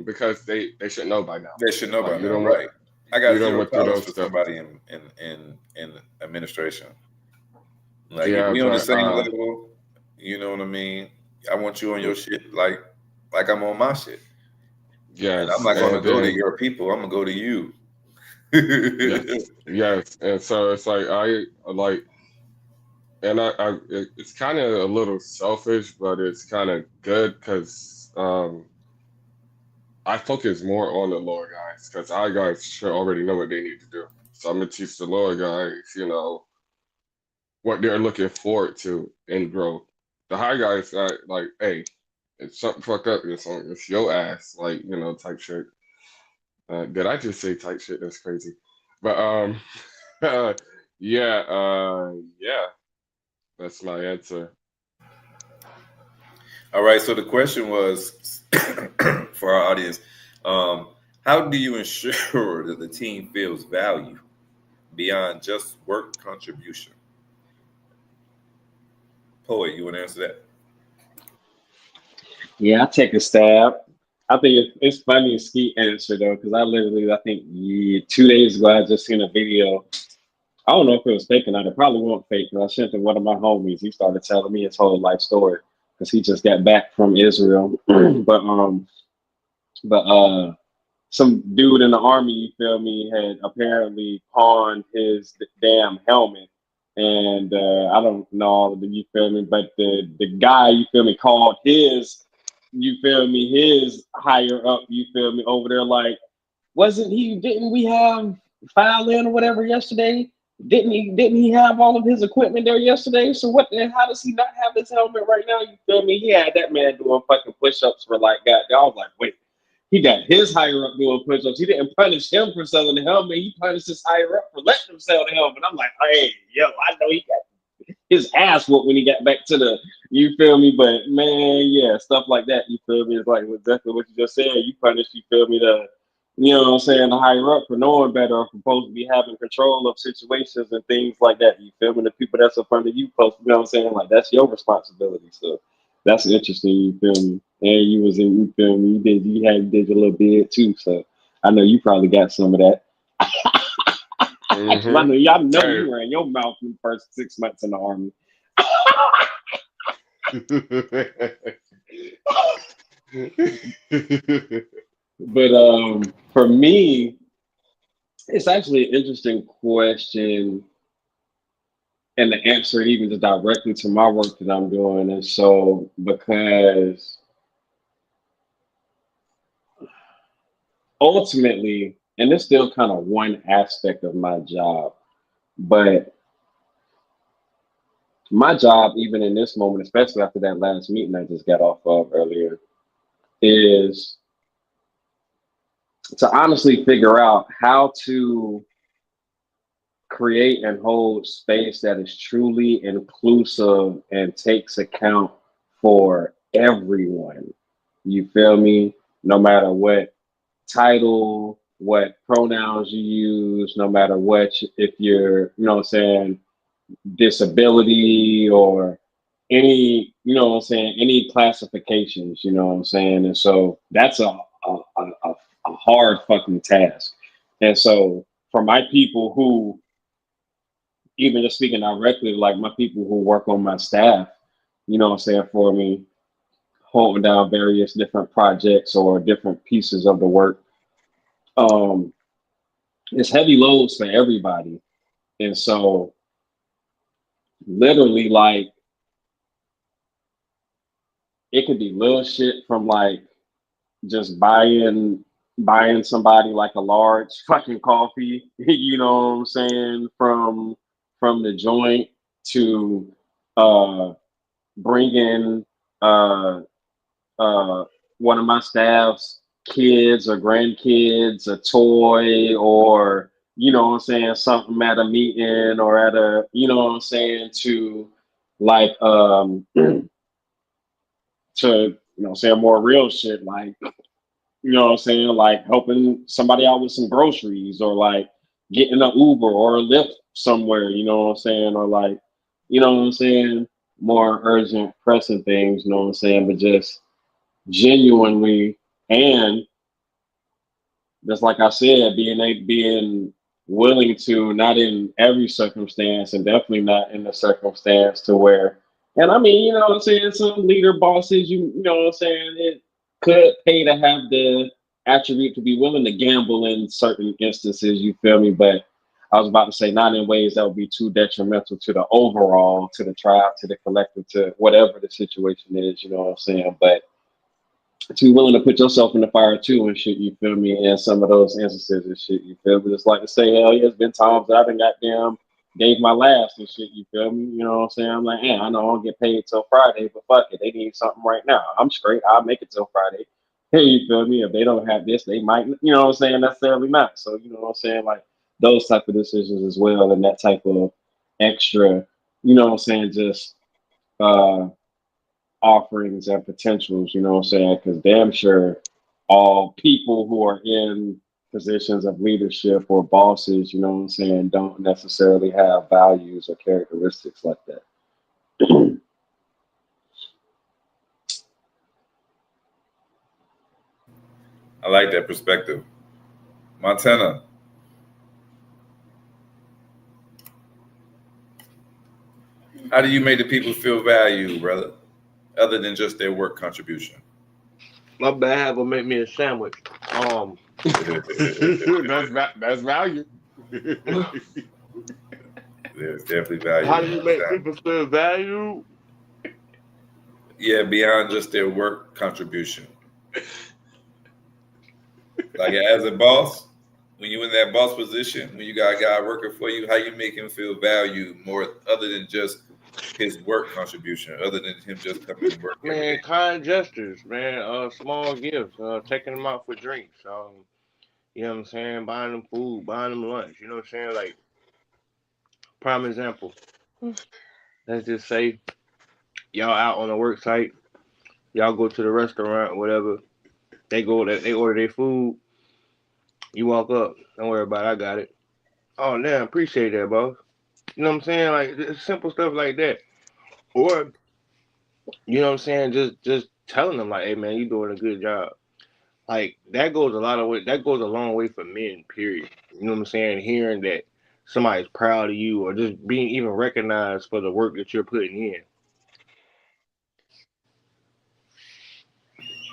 [SPEAKER 3] Because they should know by now.
[SPEAKER 2] They should know
[SPEAKER 3] Like
[SPEAKER 2] by now, right? I
[SPEAKER 3] you
[SPEAKER 2] got
[SPEAKER 3] don't
[SPEAKER 2] zero
[SPEAKER 3] went through
[SPEAKER 2] tolerance
[SPEAKER 3] those
[SPEAKER 2] for
[SPEAKER 3] steps.
[SPEAKER 2] somebody in administration. Like if
[SPEAKER 3] Yeah,
[SPEAKER 2] we on the
[SPEAKER 3] but
[SPEAKER 2] same level, you know what I mean. I want you on your shit like I'm on my shit, and I'm
[SPEAKER 3] yes,
[SPEAKER 2] not gonna
[SPEAKER 3] and
[SPEAKER 2] go to
[SPEAKER 3] then
[SPEAKER 2] your people. I'm gonna go to you.
[SPEAKER 3] yes, and so it's like I like, and it's kind of a little selfish, but it's kind of good because I focus more on the lower guys because our guys should already know what they need to do. So I'm gonna teach the lower guys, what they're looking forward to in growth. The high guys are like, hey, if something fuck up, it's your ass, like type shit. Did I just say type shit? That's crazy. But yeah, yeah, that's my answer.
[SPEAKER 2] All right. So the question was for our audience: how do you ensure that the team feels value beyond just work contribution? Poet, you want to answer that?
[SPEAKER 5] Yeah, I take a stab. I think it's funny to Ski answer though, because I think 2 days ago I just seen a video. I don't know if it was fake or not. It probably wasn't fake because I sent to one of my homies. He started telling me his whole life story because he just got back from Israel. but some dude in the army, you feel me, had apparently pawned his damn helmet. And I don't know all of them, you feel me, but the guy, you feel me, called his higher up, you feel me, over there like, didn't we have file in or whatever yesterday? Didn't he have all of his equipment there yesterday? So how does he not have his helmet right now? You feel me? He had that man doing fucking push-ups for like God. I was like, wait, he got his higher up doing push-ups. He didn't punish him for selling the helmet. He punished his higher up for letting him sell the helmet. I'm like, hey, yo, I know he got his ass whooped when he got back to you feel me? But man, yeah, stuff like that, you feel me? It's like exactly what you just said. You punish, you feel me, the higher up for knowing better are supposed to be having control of situations and things like that. You feel me? The people that's in front of you supposed to, like that's your responsibility. So that's interesting, you feel me? And you feel me, you did your little bit too. So I know you probably got some of that. I know
[SPEAKER 3] Hey.
[SPEAKER 5] you ran your mouth in the first 6 months in the army. But for me, it's actually an interesting question, and the answer even just directly to my work that I'm doing. And so, because ultimately, and it's still kind of one aspect of my job, but my job, even in this moment, especially after that last meeting I just got off of earlier, is to honestly figure out how to create and hold space that is truly inclusive and takes account for everyone. You feel me? No matter what title, what pronouns you use, no matter if you're, disability or any classifications, And so that's a hard fucking task. And so for my people who, even just speaking directly, like my people who work on my staff, for me, holding down various different projects or different pieces of the work. It's heavy loads for everybody. And so literally like it could be little shit from like just buying somebody like a large fucking coffee, you know what I'm saying, from from the joint to bringing one of my staff's kids or grandkids a toy, or you know what I'm saying, something at a meeting or at a, you know what I'm saying, to like to, you know, say more real shit, like, you know what I'm saying, like helping somebody out with some groceries, or like getting an Uber or a Lyft somewhere, you know what I'm saying, or like, you know what I'm saying, more urgent, pressing things, you know what I'm saying, but just genuinely, and just like I said, being willing to, not in every circumstance, and definitely not in the circumstance to where, and I mean, you know what I'm saying, some leader bosses, you know what I'm saying, it could pay to have the attribute to be willing to gamble in certain instances, you feel me? But I was about to say, not in ways that would be too detrimental to the overall, to the tribe, to the collective, to whatever the situation is, you know what I'm saying? But to willing to put yourself in the fire too and shit, you feel me? And some of those instances and shit, you feel me? Just like to say, hell yeah, it's been times that I've been goddamn gave my last and shit, you feel me? You know what I'm saying? I'm like, I know I don't get paid till Friday, but fuck it, they need something right now. I'm straight, I'll make it till Friday. Hey, you feel me? If they don't have this, they might, you know what I'm saying, necessarily not. So, you know what I'm saying? Like those type of decisions as well, and that type of extra, you know what I'm saying, just offerings and potentials, you know what I'm saying? Because damn sure all people who are in positions of leadership or bosses, you know what I'm saying, don't necessarily have values or characteristics like that.
[SPEAKER 2] I like that perspective. Montana. How do you make the people feel valued, brother? Other than just their work contribution.
[SPEAKER 4] My bad, will make me a sandwich.
[SPEAKER 3] That's value.
[SPEAKER 2] There's definitely value
[SPEAKER 4] How
[SPEAKER 2] in
[SPEAKER 4] do you
[SPEAKER 2] that
[SPEAKER 4] make
[SPEAKER 2] time.
[SPEAKER 4] people feel valued?
[SPEAKER 2] Yeah, beyond just their work contribution. Like as a boss, when you in that boss position, when you got a guy working for you, how you make him feel valued more other than just his work contribution, other than him just coming to work every
[SPEAKER 4] Man,
[SPEAKER 2] day.
[SPEAKER 4] kind gestures, man. Small gifts. Taking them out for drinks. You know what I'm saying? Buying them food, buying them lunch. You know what I'm saying? Like prime example. Let's just say y'all out on a work site. Y'all go to the restaurant, whatever. They order their food. You walk up. Don't worry about it. I got it. Oh, damn, appreciate that, boss. You know what I'm saying? Like it's simple stuff like that. Or you know what I'm saying? Just telling them like, hey man, you doing a good job. Like that goes a lot of way. That goes a long way for men. Period. You know what I'm saying? Hearing that somebody's proud of you, or just being even recognized for the work that you're putting in.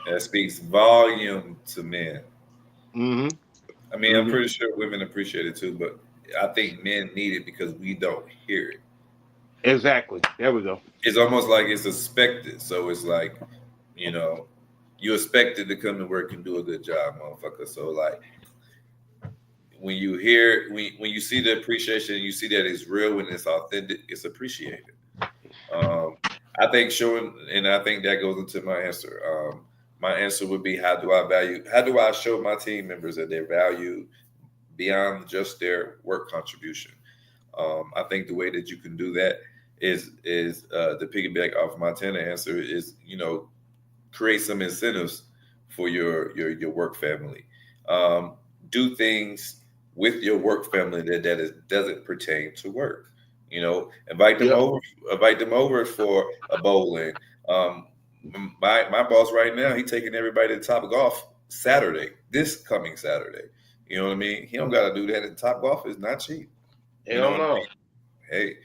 [SPEAKER 2] That speaks volume to men.
[SPEAKER 4] Mm-hmm.
[SPEAKER 2] I mean, I'm
[SPEAKER 4] Mm-hmm.
[SPEAKER 2] pretty sure women appreciate it too, but I think men need it because we don't hear it.
[SPEAKER 4] Exactly. There we go.
[SPEAKER 2] It's almost like it's expected. So it's like, you know, you expected to come to work and do a good job, motherfucker. So like when you hear when you see the appreciation, you see that it's real and it's authentic, it's appreciated. Um, I think showing, and I think that goes into my answer. My answer would be, how do I show my team members that they're valued beyond just their work contribution? I think the way that you can do that is the piggyback off Montana answer is, you know, create some incentives for your work family. Um, do things with your work family doesn't pertain to work. You know,
[SPEAKER 4] Yep.
[SPEAKER 2] invite them over for a bowling. Um, my boss right now, he taking everybody to Top Golf Saturday, this coming Saturday. You know what I mean? He don't got to do that. And Top Golf is not cheap. You know
[SPEAKER 4] Hell
[SPEAKER 2] what I
[SPEAKER 4] no.
[SPEAKER 2] mean? Hey,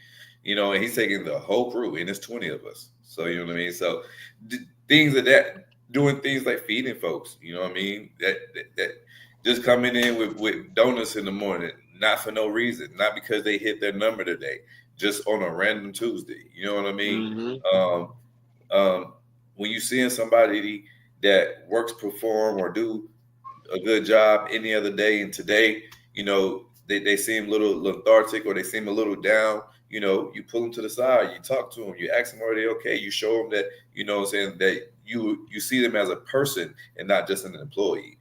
[SPEAKER 2] you know, and he's taking the whole crew, and it's 20 of us. So you know what I mean. So things of that, doing things like feeding folks. You know what I mean? That just coming in with donuts in the morning, not for no reason, not because they hit their number today, just on a random Tuesday. You know what I mean?
[SPEAKER 4] Mm-hmm.
[SPEAKER 2] Um, um, when you seeing somebody that works, perform, or do a good job any other day, and today, you know, they seem a little lethargic or they seem a little down, you know, you pull them to the side, you talk to them, you ask them are they okay, you show them that, you know what I'm saying, that you see them as a person and not just an employee.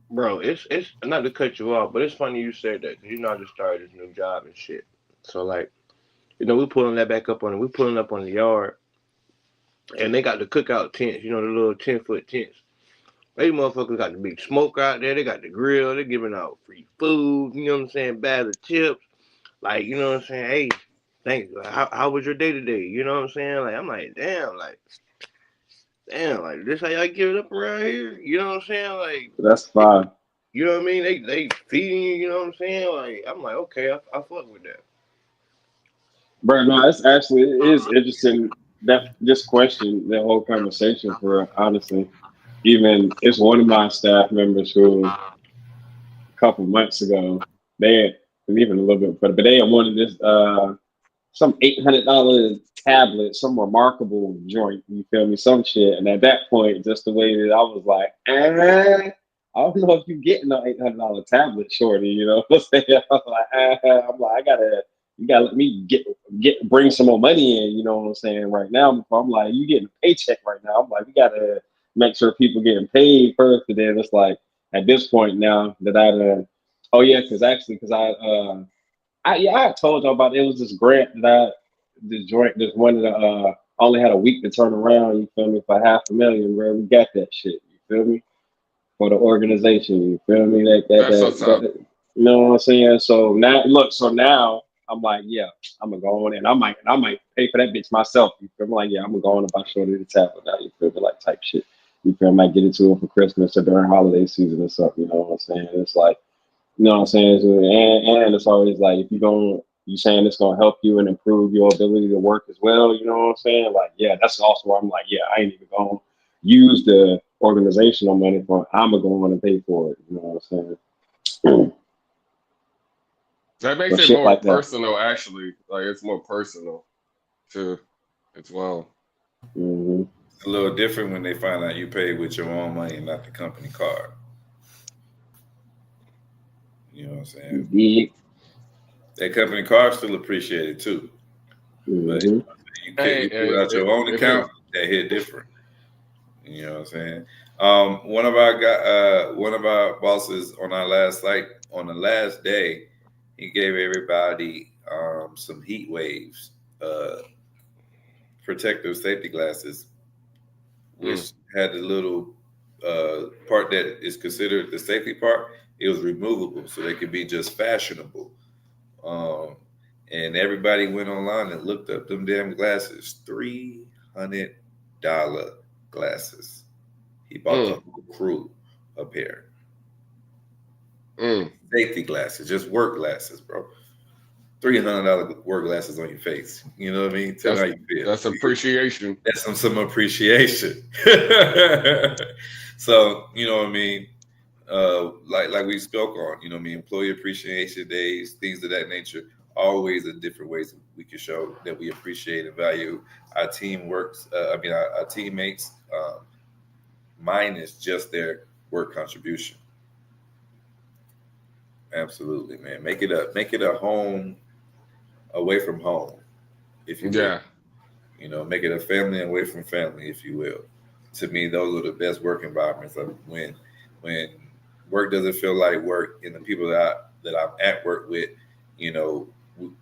[SPEAKER 4] Bro, it's not to cut you off, but it's funny you said that because you know I just started this new job and shit. So like, we pulling that back up on it. We pulling up on the yard, and they got the cookout tents. You know, the little 10-foot tents. They motherfuckers got the big smoke out there. They got the grill. They giving out free food. You know what I'm saying? Bags of chips. Like, you know what I'm saying? Hey, thanks. Like, how was your day today? You know what I'm saying? Like, I'm like, damn, like this how y'all give it up around here? You know what I'm saying? Like,
[SPEAKER 5] That's fine.
[SPEAKER 4] you know what I mean? They feeding you. You know what I'm saying? Like, I'm like, okay, I fuck with that.
[SPEAKER 5] Bro, no, it's actually it is interesting that this question, the whole conversation for honestly. Even it's one of my staff members who a couple months ago, they had and even a little bit but they had wanted this some $800 tablet, some remarkable joint, you feel me? Some shit. And at that point, just the way that I was like, I don't know if you're getting an $800 tablet, shorty, you know what I'm saying? I was like, I'm like, you gotta let me bring some more money in, you know what I'm saying, right now. Before I'm like, you getting a paycheck right now. I'm like, we gotta make sure people getting paid first. And then it's like, at this point now that oh yeah, because I told y'all about it. It was this grant that this joint, this one that only had a week to turn around. You feel me? For $500,000, bro. We got that shit. You feel me? For the organization. You feel me?
[SPEAKER 3] That's what's up.
[SPEAKER 5] You know what I'm saying? So now, look. So now I'm like, yeah, I'm gonna go on and I might pay for that bitch myself. You feel me? Like, yeah, I'm gonna go on and buy Shorty the tablet now. You feel me? Like type shit. You feel me? I might get it to her for Christmas or during holiday season or something. You know what I'm saying? It's like. You know what I'm saying? And it's always like if you saying it's gonna help you and improve your ability to work as well, you know what I'm saying? Like, yeah, that's also where I'm like, yeah, I ain't even gonna use the organizational money for it. I'm gonna go on and pay for it, you know what I'm saying?
[SPEAKER 3] That makes
[SPEAKER 5] But
[SPEAKER 3] it
[SPEAKER 5] shit
[SPEAKER 3] more
[SPEAKER 5] like that.
[SPEAKER 3] personal, actually. Like it's more personal too, as well.
[SPEAKER 5] Mm-hmm.
[SPEAKER 2] It's a little different when they find out you paid with your own money and not the company card. You know what I'm saying?
[SPEAKER 5] Indeed.
[SPEAKER 2] That company card still appreciated too. But
[SPEAKER 5] Mm-hmm.
[SPEAKER 2] you
[SPEAKER 3] Hey,
[SPEAKER 2] you pull out your own
[SPEAKER 3] it is.
[SPEAKER 2] account, that hit different. You know what I'm saying? One of our bosses on our last site on the last day, he gave everybody some heat waves, protective safety glasses,
[SPEAKER 3] Mm.
[SPEAKER 2] which had the little part that is considered the safety part. It was removable, so they could be just fashionable. Um, and everybody went online and looked up them damn glasses. $300 glasses. He bought the
[SPEAKER 3] Mm.
[SPEAKER 2] whole crew a pair.
[SPEAKER 3] Mm.
[SPEAKER 2] Safety glasses, just work glasses, bro. $300 work glasses on your face. You know what I mean? Tell me how
[SPEAKER 3] That's
[SPEAKER 2] you feel.
[SPEAKER 3] that's appreciation.
[SPEAKER 2] That's some appreciation. So, you know what I mean? Like we spoke on, you know what I mean? Employee appreciation days, things of that nature. Always a different ways we can show that we appreciate and value our team works. Our teammates, minus just their work contribution. Absolutely, man. Make it a home away from home, if you will.
[SPEAKER 3] Yeah.
[SPEAKER 2] You know, make it a family away from family, if you will. To me, those are the best work environments. When work doesn't feel like work, and the people that I'm at work with, you know,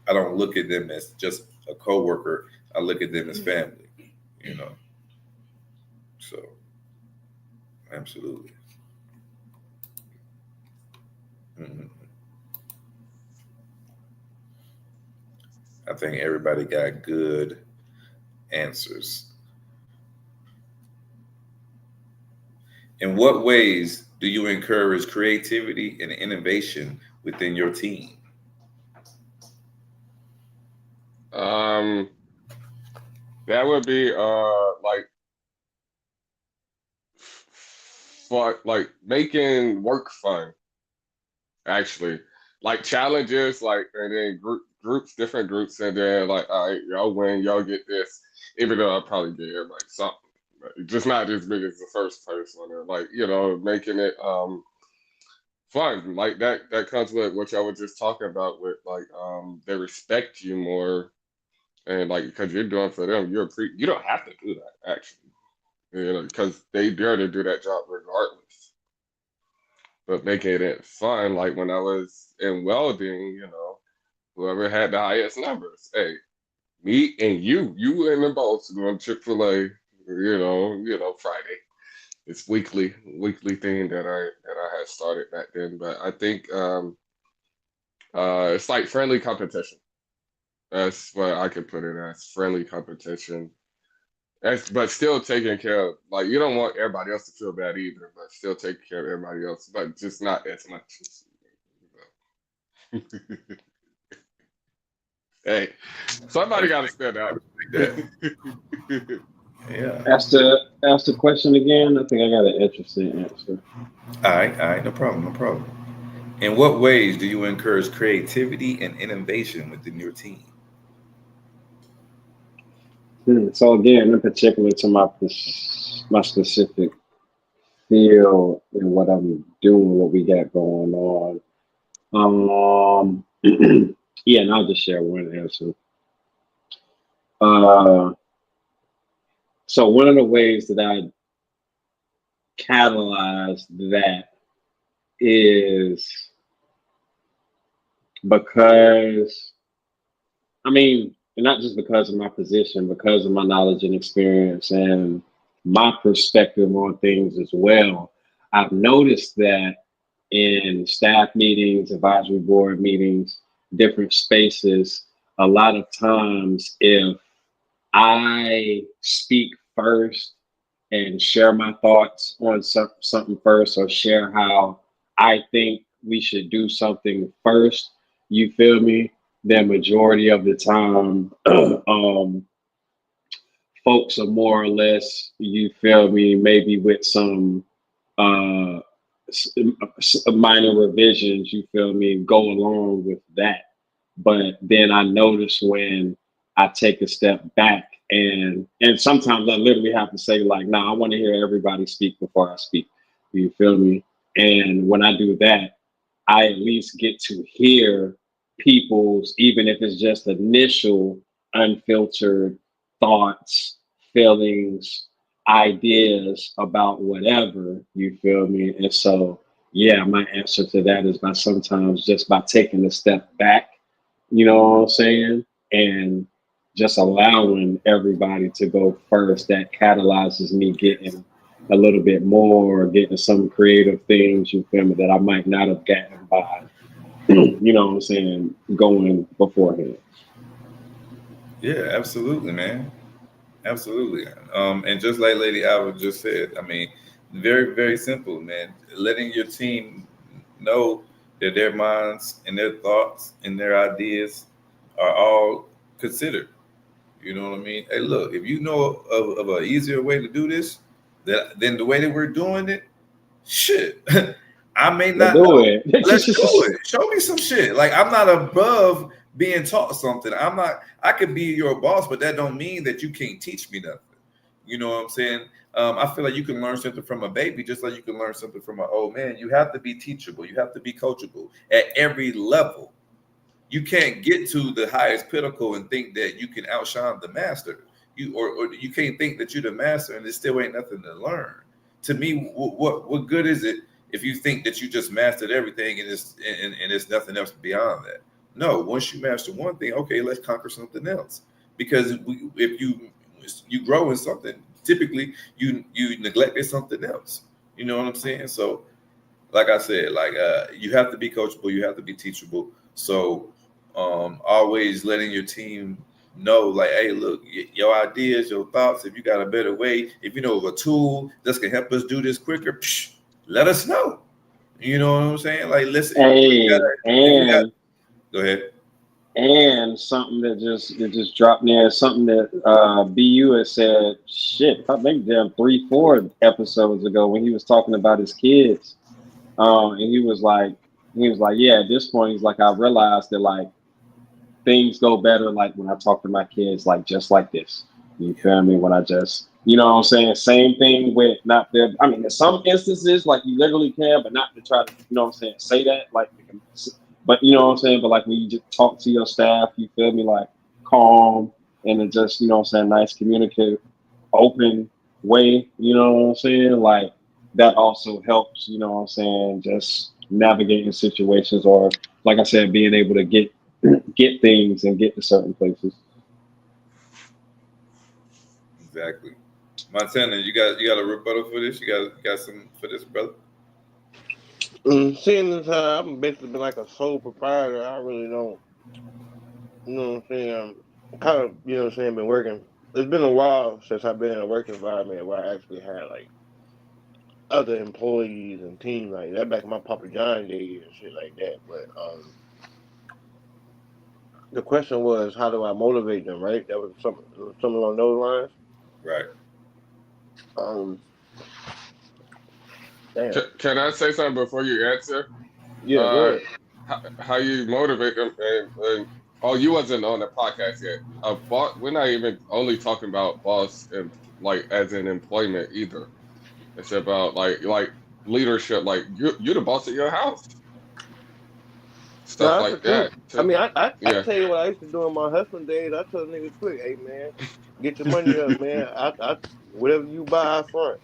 [SPEAKER 2] I don't look at them as just a coworker. I look at them as family. You know, so absolutely. Mhm. I think everybody got good answers. In what ways do you encourage creativity and innovation within your team?
[SPEAKER 3] Um, that would be like for like making work fun, actually. Like challenges, like and then groups, different groups, and then like, all right, y'all win, y'all get this. Even though I probably get everybody something, but just not as big as the first person. Or like, making it fun. Like that comes with what y'all were just talking about with like they respect you more and like because you're doing for them, you don't have to do that actually. You know, because they dare to do that job regardless. But making it fun, like when I was in welding, you know, whoever had the highest numbers, hey, me and you and them both going Chick-fil-A, Friday. It's weekly thing that I had started back then. But I think it's like friendly competition. That's what I could put it as, friendly competition. But still taking care of, like, you don't want everybody else to feel bad either, but still taking care of everybody else, but just not as much as, Hey, somebody got to stand out.
[SPEAKER 2] Yeah.
[SPEAKER 5] Ask the question again. I think I got an interesting answer.
[SPEAKER 2] All right, no problem. In what ways do you encourage creativity and innovation within your team?
[SPEAKER 5] So again, in particular to my specific field and what I'm doing, what we got going on. Yeah, and I'll just share one answer. So one of the ways that I catalyzed that is because, I mean, and not just because of my position, because of my knowledge and experience and my perspective on things as well. I've noticed that in staff meetings, advisory board meetings, different spaces, a lot of times if I speak first and share my thoughts on something first or share how I think we should do something first, you feel me? The majority of the time, folks are more or less, you feel me, maybe with some uh, minor revisions, you feel me, go along with that. But then I notice when I take a step back and sometimes I literally have to say like, nah, I want to hear everybody speak before I speak. You feel me? And when I do that, I at least get to hear people's, even if it's just initial unfiltered thoughts, feelings, ideas about whatever, you feel me? And so, yeah, my answer to that is by sometimes just by taking a step back, you know what I'm saying? And just allowing everybody to go first, that catalyzes me getting a little bit more, or getting some creative things, you feel me, that I might not have gotten by, you know what I'm saying, going beforehand.
[SPEAKER 2] Yeah, absolutely, man. Absolutely. And just like Lady Alva just said, I mean, very, very simple, man. Letting your team know that their minds and their thoughts and their ideas are all considered. You know what I mean? Hey, look, if you know of an easier way to do this than the way that we're doing it, shit. I may
[SPEAKER 5] Let's
[SPEAKER 2] not
[SPEAKER 5] do
[SPEAKER 2] know.
[SPEAKER 5] it.
[SPEAKER 2] Let's do it. Show me some shit. Like I'm not above being taught something. I'm not. I could be your boss, but that don't mean that you can't teach me nothing. You know what I'm saying? I feel like you can learn something from a baby, just like you can learn something from an old man. You have to be teachable. You have to be coachable at every level. You can't get to the highest pinnacle and think that you can outshine the master. Or you can't think that you're the master and there still ain't nothing to learn. To me, what good is it if you think that you just mastered everything and there's nothing else beyond that? No, once you master one thing, okay, let's conquer something else. Because if you grow in something, typically you neglected something else. You know what I'm saying? So, like I said, you have to be coachable, you have to be teachable. So, always letting your team know, like, hey, look, your ideas, your thoughts. If you got a better way, if you know of a tool that's can help us do this quicker, let us know. You know what I'm saying? Like, listen,
[SPEAKER 5] Hey,
[SPEAKER 2] if you got,
[SPEAKER 5] and
[SPEAKER 2] go ahead.
[SPEAKER 5] something that just dropped there, something that BU has said, shit, I think damn 3-4 episodes ago when he was talking about his kids. And he was like, yeah, at this point, he's like, I realized that like things go better like when I talk to my kids, like just like this. You feel me? When I just You know what I'm saying? Same thing with not there. I mean, in some instances, like you literally can, but not to try to, you know what I'm saying, say that. Like, but you know what I'm saying? But like when you just talk to your staff, you feel me? Like calm and it just, you know what I'm saying, nice communicative, open way, you know what I'm saying? Like that also helps, you know what I'm saying, just navigating situations or, like I said, being able to get things and get to certain places.
[SPEAKER 2] Exactly. Montana, you got a rebuttal for this? You got some for this, brother?
[SPEAKER 4] Seeing as how I've basically been like a sole proprietor, I really don't, you know what I'm saying? I'm kind of, you know what I'm saying, been working. It's been a while since I've been in a work environment where I actually had like other employees and teams like that back in my Papa John days and shit like that. But the question was, how do I motivate them? Right? That was something along those lines.
[SPEAKER 2] Right.
[SPEAKER 4] Um, damn.
[SPEAKER 3] Can I say something before you answer?
[SPEAKER 4] Yeah, go
[SPEAKER 3] Uh,
[SPEAKER 4] ahead.
[SPEAKER 3] how you motivate them? And oh, you wasn't on the podcast yet. Boss, we're not even only talking about boss and like as in employment either. It's about like leadership. Like you're the boss of your house. Stuff
[SPEAKER 4] No, that's the
[SPEAKER 3] like
[SPEAKER 4] truth.
[SPEAKER 3] that.
[SPEAKER 4] I mean, I
[SPEAKER 3] Yeah.
[SPEAKER 4] tell you what I used to do in my hustling days. I tell niggas quick, hey man, get your money up, man. I whatever you buy, I front.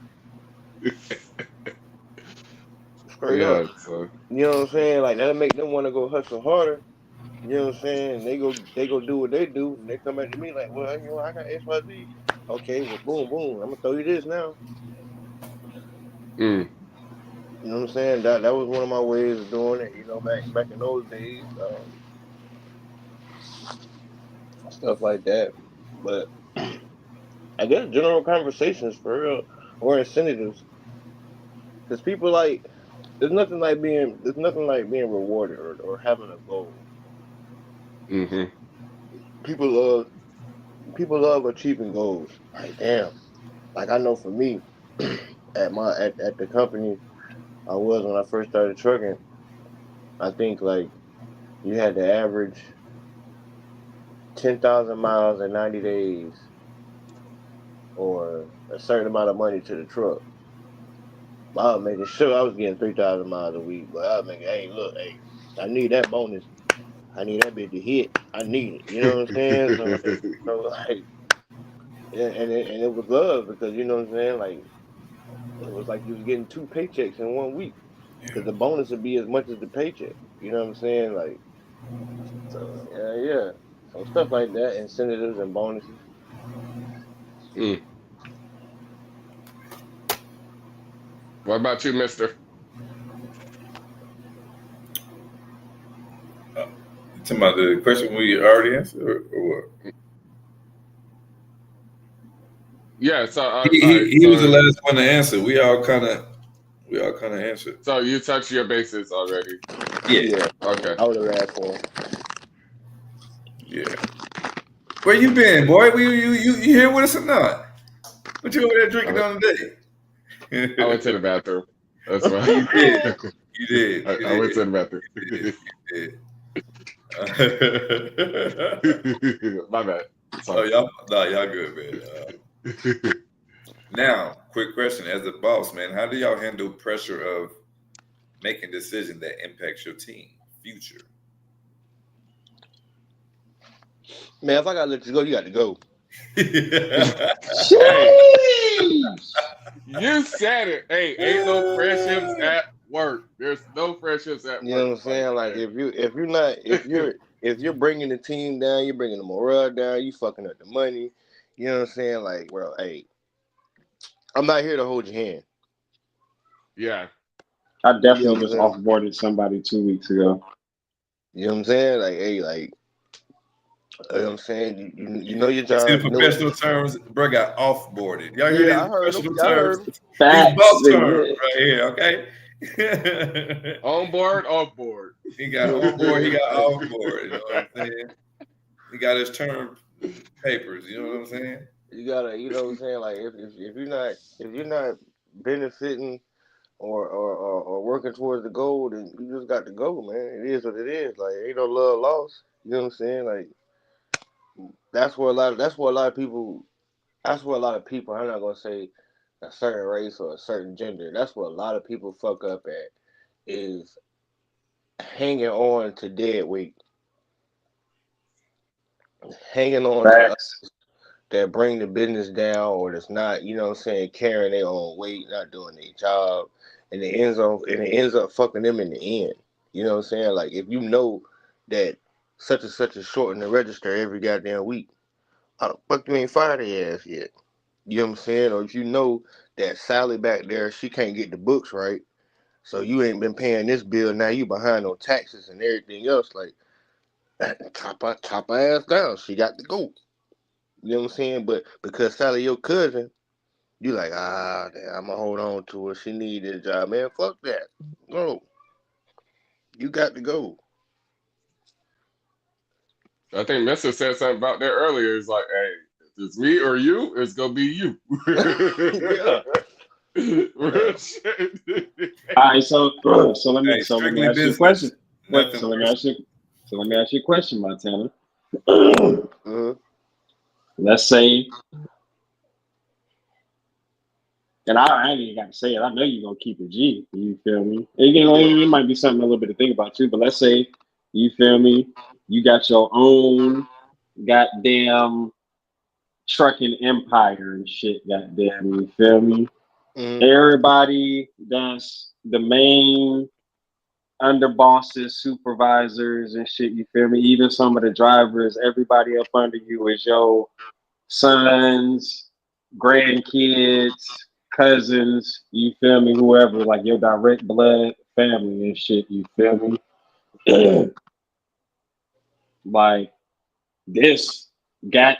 [SPEAKER 4] Straight up.
[SPEAKER 3] Yeah. So
[SPEAKER 4] You know what I'm saying? Like that'll make them want to go hustle harder. You know what I'm saying? They go do what they do, and they come back to me like, well, you know, I got XYZ. Okay, well, boom, boom. I'm gonna throw you this now.
[SPEAKER 3] mm,
[SPEAKER 4] You know what I'm saying? That was one of my ways of doing it. You know, back in those days, stuff like that. But I guess general conversations for real or incentives, because people like there's nothing like being rewarded or having a goal.
[SPEAKER 3] mm-hmm.
[SPEAKER 4] People love people love achieving goals. Like damn, like I know for me, at the company I was when I first started trucking, I think like you had to average 10,000 miles in 90 days or a certain amount of money to the truck. I was making sure I was getting 3,000 miles a week, but I was making, hey, look, hey, I need that bonus. I need that bitch to hit. I need it. You know what I'm saying? Like, and it was love because you know what I'm saying. Like, it was like you was getting two paychecks in 1 week because the bonus would be as much as the paycheck. You know what I'm saying? Like, so yeah. So stuff like that, incentives and bonuses.
[SPEAKER 3] Mm. What about you, Mister?
[SPEAKER 2] Talking about the question we already answered, or what?
[SPEAKER 3] Yeah. So all right.
[SPEAKER 2] He was the last one to answer. We all kind of answered.
[SPEAKER 3] So you touched your bases already.
[SPEAKER 2] Yeah.
[SPEAKER 3] Okay.
[SPEAKER 4] I would have asked for 'em.
[SPEAKER 2] Yeah. Where you been, boy? You here with us or not? What you over there drinking on today?
[SPEAKER 3] I went to the bathroom. That's why.
[SPEAKER 2] You did. You did.
[SPEAKER 3] I went to the bathroom.
[SPEAKER 2] You did.
[SPEAKER 3] My bad.
[SPEAKER 2] Oh,
[SPEAKER 3] Sorry.
[SPEAKER 2] y'all good, man. Now, quick question: as a boss, man, how do y'all handle pressure of making decisions that impacts your team future?
[SPEAKER 4] Man, if I gotta let you go, you got to go.
[SPEAKER 3] Hey, you said it. Hey, ain't no friendships at work. There's no friendships at
[SPEAKER 4] You
[SPEAKER 3] work.
[SPEAKER 4] know what I'm saying? Like if you're bringing the team down, you're bringing the morale down, you fucking up the money. You know what I'm saying? Like, well, hey, I'm not here to hold your hand.
[SPEAKER 3] Yeah.
[SPEAKER 5] I
[SPEAKER 4] You know
[SPEAKER 5] definitely
[SPEAKER 4] what I'm
[SPEAKER 5] just
[SPEAKER 4] saying?
[SPEAKER 5] offboarded somebody 2 weeks ago.
[SPEAKER 4] You know what I'm saying? Like, hey, like, you know what I'm saying? You know your
[SPEAKER 2] You see
[SPEAKER 4] job.
[SPEAKER 2] the
[SPEAKER 4] You know what.
[SPEAKER 2] professional terms, bro got offboarded. Y'all hear
[SPEAKER 4] Yeah,
[SPEAKER 2] these
[SPEAKER 4] I heard him.
[SPEAKER 2] professional
[SPEAKER 4] I
[SPEAKER 2] terms?
[SPEAKER 4] heard him.
[SPEAKER 2] These
[SPEAKER 5] Facts.
[SPEAKER 2] boss terms right here, okay?
[SPEAKER 3] On board, off board.
[SPEAKER 2] He
[SPEAKER 4] You
[SPEAKER 2] got
[SPEAKER 4] know what
[SPEAKER 2] on
[SPEAKER 4] I'm
[SPEAKER 2] board, he
[SPEAKER 4] saying?
[SPEAKER 2] got off board. You know what I'm saying? He got his term papers. You know what I'm saying?
[SPEAKER 4] You gotta, you know what I'm saying? Like, if you're not benefiting or working towards the goal, then you just got to go, man. It is what it is. Like, ain't no love lost. You know what I'm saying? Like, that's where a lot of people That's what a lot of people. I'm not gonna say a certain race or a certain gender. That's what a lot of people fuck up at is hanging on to dead weight, hanging on to
[SPEAKER 5] Facts.
[SPEAKER 4] that bring the business down or that's not, carrying their own weight, not doing their job, and it ends up fucking them in the end. You know what I'm saying? Like if you know that such and such is short in the register every goddamn week, how the fuck you ain't fired their ass yet? You know what I'm saying? Or if you know that Sally back there, she can't get the books right, so you ain't been paying this bill, now you behind on taxes and everything else, like chop her ass down. She got to go. You know what I'm saying? But because Sally your cousin, you like, damn, I'm gonna hold on to her. She need this job, man. Fuck that. No, you got to go.
[SPEAKER 3] I think Mister said something about that earlier. It's like, hey, if it's me or you, it's gonna be you.
[SPEAKER 4] Yeah, yeah.
[SPEAKER 3] Real shit.
[SPEAKER 5] All right, so let
[SPEAKER 2] Hey,
[SPEAKER 5] me
[SPEAKER 2] strictly
[SPEAKER 5] ask you a question.
[SPEAKER 2] business.
[SPEAKER 5] Wait,
[SPEAKER 2] Nothing
[SPEAKER 5] so let me
[SPEAKER 2] personal.
[SPEAKER 5] ask you a question, Montana.
[SPEAKER 4] Uh-huh.
[SPEAKER 5] Let's say, and I ain't even got to say it. I know you're gonna keep it G. You feel me?
[SPEAKER 4] Yeah,
[SPEAKER 5] It might be something a little bit to think about too. But let's say, you feel me? You got your own goddamn trucking empire and shit. Goddamn, you feel me?
[SPEAKER 4] mm-hmm.
[SPEAKER 5] Everybody that's the main under bosses, supervisors, and shit. You feel me? Even some of the drivers, everybody up under you is your sons, grandkids, cousins. You feel me? Whoever, like your direct blood family and shit. You feel me? Like this got,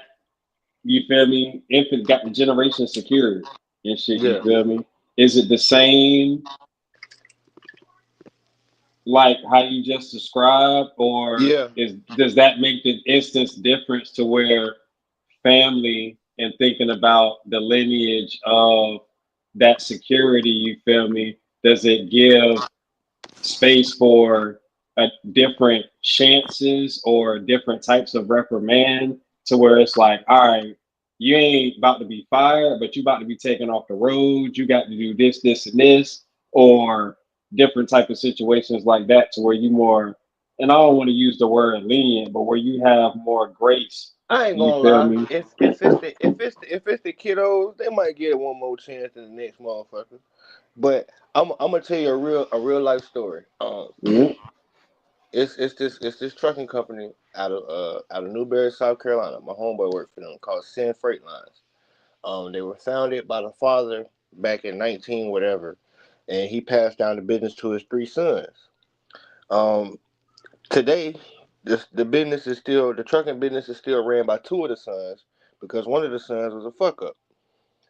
[SPEAKER 5] you feel me? Infant got the generation secured and shit. You
[SPEAKER 4] Yeah,
[SPEAKER 5] feel me? Is it the same like how you just described, or
[SPEAKER 4] yeah.
[SPEAKER 5] does that make the instance difference to where family and thinking about the lineage of that security, you feel me? Does it give space for different chances or different types of reprimand to where it's like, all right, you ain't about to be fired, but you about to be taken off the road. You got to do this, this, and this, or different type of situations like that to where you more, and I don't want to use the word lenient, but where you have more grace.
[SPEAKER 4] I ain't
[SPEAKER 5] You
[SPEAKER 4] gonna
[SPEAKER 5] feel
[SPEAKER 4] lie.
[SPEAKER 5] me?
[SPEAKER 4] If it's the kiddos, they might get one more chance than the next motherfucker. But I'm gonna tell you a real life story.
[SPEAKER 5] Mhm.
[SPEAKER 4] It's this trucking company out of Newberry, South Carolina. My homeboy worked for them, called Send Freight Lines. They were founded by the father back in 19 whatever, and he passed down the business to his three sons. Um, Today, the trucking business is still ran by two of the sons because one of the sons was a fuck up.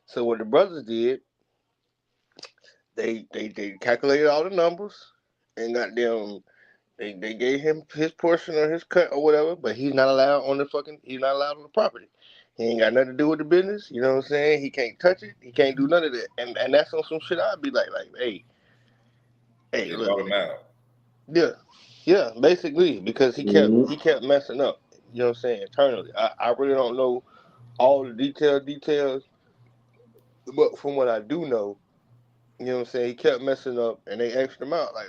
[SPEAKER 4] So what the brothers did, they calculated all the numbers and got them. They gave him his portion of his cut or whatever, but he's not allowed on the property. He ain't got nothing to do with the business. You know what I'm saying? He can't touch it. He can't do none of that. And that's on some shit I'd be like, hey,
[SPEAKER 2] They
[SPEAKER 4] look,
[SPEAKER 2] bought him out.
[SPEAKER 4] yeah, yeah, basically because he kept
[SPEAKER 5] Mhm.
[SPEAKER 4] he kept messing up. You know what I'm saying? Internally, I really don't know all the details, but from what I do know, you know what I'm saying, he kept messing up, and they asked him out like,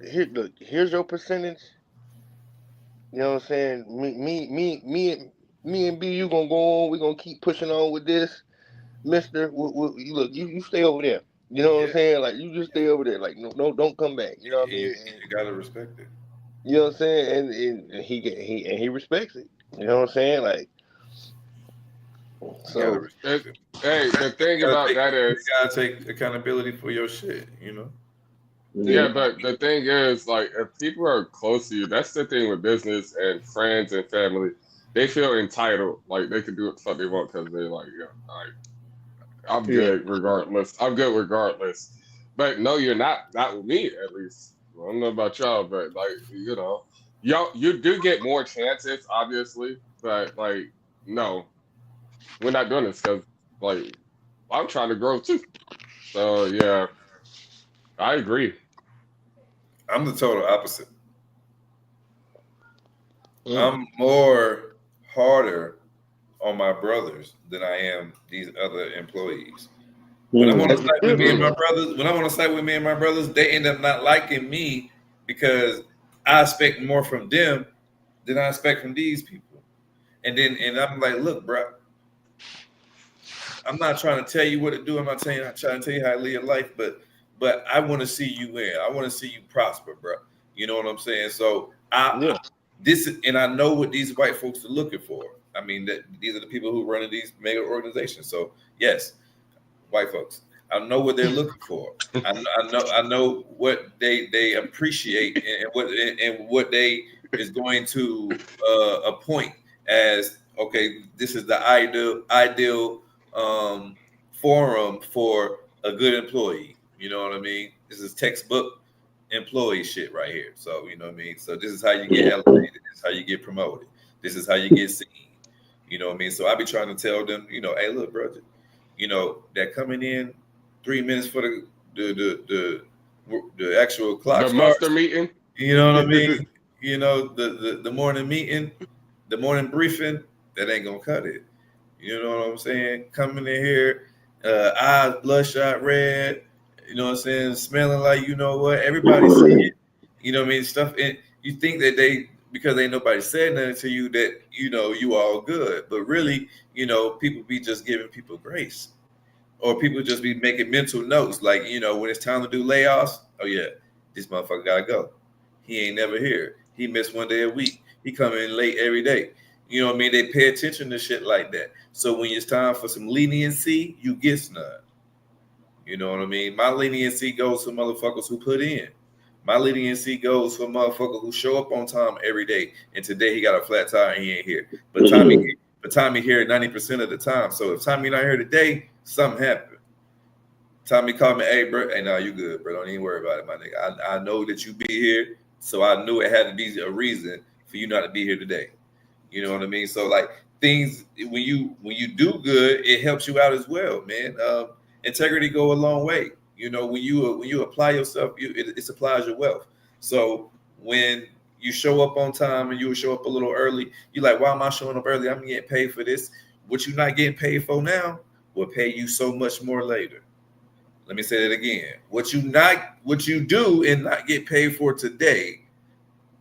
[SPEAKER 4] here's your percentage. You know what I'm saying? Me and B, you gonna go on. We gonna keep pushing on with this, Mister. Look, you stay over there. You know what I'm
[SPEAKER 2] Yeah,
[SPEAKER 4] saying? Like you just stay over there. Like no, don't come back. You know what I mean?
[SPEAKER 2] you,
[SPEAKER 4] And
[SPEAKER 2] you gotta respect it.
[SPEAKER 4] you know what I'm saying? And he respects it. You know what I'm saying? Like
[SPEAKER 2] You gotta
[SPEAKER 4] so.
[SPEAKER 2] respect it.
[SPEAKER 3] Hey, the thing
[SPEAKER 2] You gotta
[SPEAKER 3] about
[SPEAKER 2] take
[SPEAKER 3] that
[SPEAKER 2] you
[SPEAKER 3] is,
[SPEAKER 2] gotta take accountability for your shit. You know.
[SPEAKER 3] yeah,
[SPEAKER 5] Mhm.
[SPEAKER 3] but the thing is, like, if people are close to you, that's the thing with business and friends and family. They feel entitled, like they can do what the fuck they want because they're like, yeah, like, I'm
[SPEAKER 4] Yeah.
[SPEAKER 3] good regardless. I'm good regardless. But no, you're not. Not with me, at least. Well, I don't know about y'all, but like, y'all, you do get more chances, obviously. But like, no, we're not doing this because, like, I'm trying to grow too. So yeah, I agree.
[SPEAKER 2] I'm the total opposite.
[SPEAKER 4] Mm.
[SPEAKER 2] I'm more harder on my brothers than I am these other employees. When I'm on a site with me and my brothers, they end up not liking me because I expect more from them than I expect from these people. And I'm like, look, bro, I'm not trying to tell you what to do. I'm not trying to tell you how to live your life, but I want to see you win. I want to see you prosper, bro. You know what I'm saying? So I know what these white folks are looking for. I mean, that these are the people who run these mega organizations. So yes, white folks, I know what they're looking for. I know what they appreciate and what they is going to appoint as okay. This is the ideal forum for a good employee. You know what I mean? This is textbook employee shit right here. So you know what I mean. So this is how you get elevated. This is how you get promoted. This is how you get seen. You know what I mean? So I be trying to tell them, you know, hey, look, brother, you know, that coming in 3 minutes for the actual clock
[SPEAKER 3] the muster meeting.
[SPEAKER 2] You know what I mean? You know, the morning meeting, the morning briefing, that ain't gonna cut it. You know what I'm saying? Coming in here, eyes bloodshot red, you know what I'm saying, smelling like you know what, everybody see it. You know what I mean? Stuff, and you think that because ain't nobody said nothing to you that you know you all good, but really, you know, people be just giving people grace, or people just be making mental notes, like you know, when it's time to do layoffs. Oh yeah, this motherfucker gotta go. He ain't never here. He missed 1 day a week. He come in late every day. You know what I mean? They pay attention to shit like that. So when it's time for some leniency, you get none. You know what I mean? My leniency goes for motherfuckers who put in. My leniency goes for motherfuckers who show up on time every day. And today he got a flat tire and he ain't here. But Tommy here 90% of the time. So if Tommy not here today, something happened. Tommy called me, hey, bro. Hey, no, you good, bro. Don't even worry about it, my nigga. I know that you be here. So I knew it had to be a reason for you not to be here today. You know what I mean? So like things, when you do good, it helps you out as well, man. Integrity go a long way. You know, when you apply yourself, it supplies your wealth. So when you show up on time and you show up a little early, you're like, why am I showing up early? I'm getting paid for this. What you're not getting paid for now will pay you so much more later. Let me say that again. What you do and not get paid for today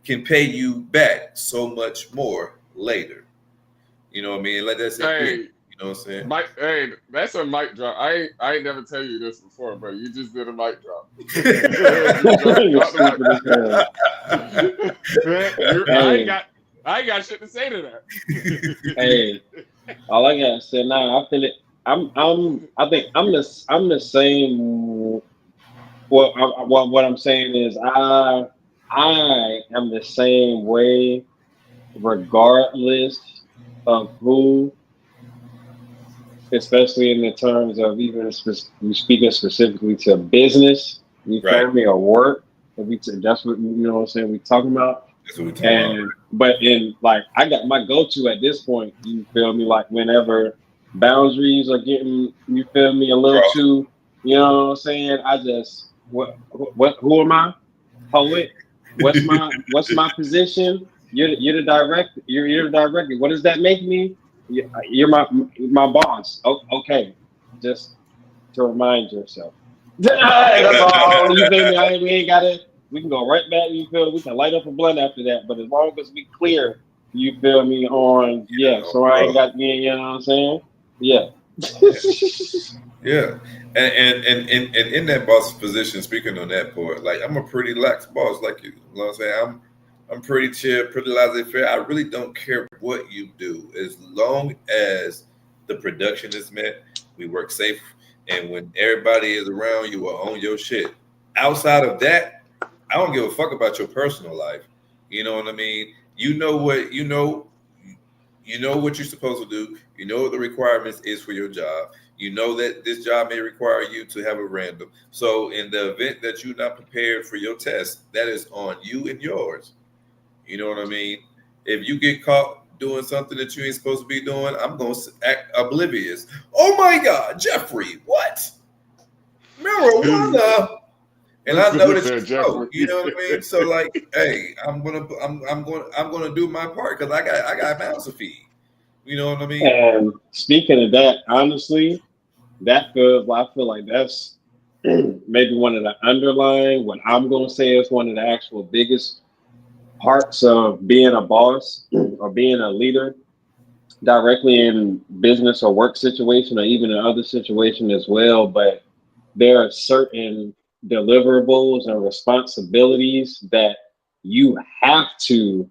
[SPEAKER 2] can pay you back so much more later. You know what I mean? Let that sit here. You know what I'm saying?
[SPEAKER 3] Mike, hey, that's a mic drop. I ain't never tell you this before, but you just did a mic drop. I ain't got shit to say to that.
[SPEAKER 5] Hey, all I gotta say now, I feel it. I think I'm the same. What I'm saying is I am the same way, regardless of who, especially in the terms of even speaking specifically to business, you feel me, or work. That's what you know what I'm saying. We talking about.
[SPEAKER 2] That's what we talking about.
[SPEAKER 5] But in like, I got my go-to at this point. You feel me? Like whenever boundaries are getting, you feel me, a little too, you know what I'm saying? I just who am I? Poet? What's my position? You're the director. You're the director. What does that make me? You're my boss. Okay, just to remind yourself. That's all. You feel me? We ain't gotta. We can go right back. You feel me? We can light up a blunt after that. But as long as we clear, you feel me on So I ain't got you know what I'm saying? Yeah.
[SPEAKER 2] Yeah. And in that boss position, speaking on that part, like I'm a pretty lax boss, like you know what I'm saying? I'm pretty chill, pretty laissez-faire. I really don't care what you do as long as the production is met. We work safe, and when everybody is around, you are on your shit. Outside of that, I don't give a fuck about your personal life. You know what I mean? You know what you're supposed to do. You know what the requirements is for your job. You know that this job may require you to have a random. So in the event that you're not prepared for your test, that is on you and yours. You know what I mean? If you get caught doing something that you ain't supposed to be doing, I'm going to act oblivious. Oh my God, Jeffrey, what? Marijuana. And I know that you know what I mean? So like, hey, I'm gonna do my part because I got mouths to feed. You know what I mean?
[SPEAKER 5] And speaking of that, honestly, I feel like that's maybe one of the underlying, what I'm going to say is one of the actual biggest parts of being a boss or being a leader directly in business or work situation or even in other situations as well. But there are certain deliverables and responsibilities that you have to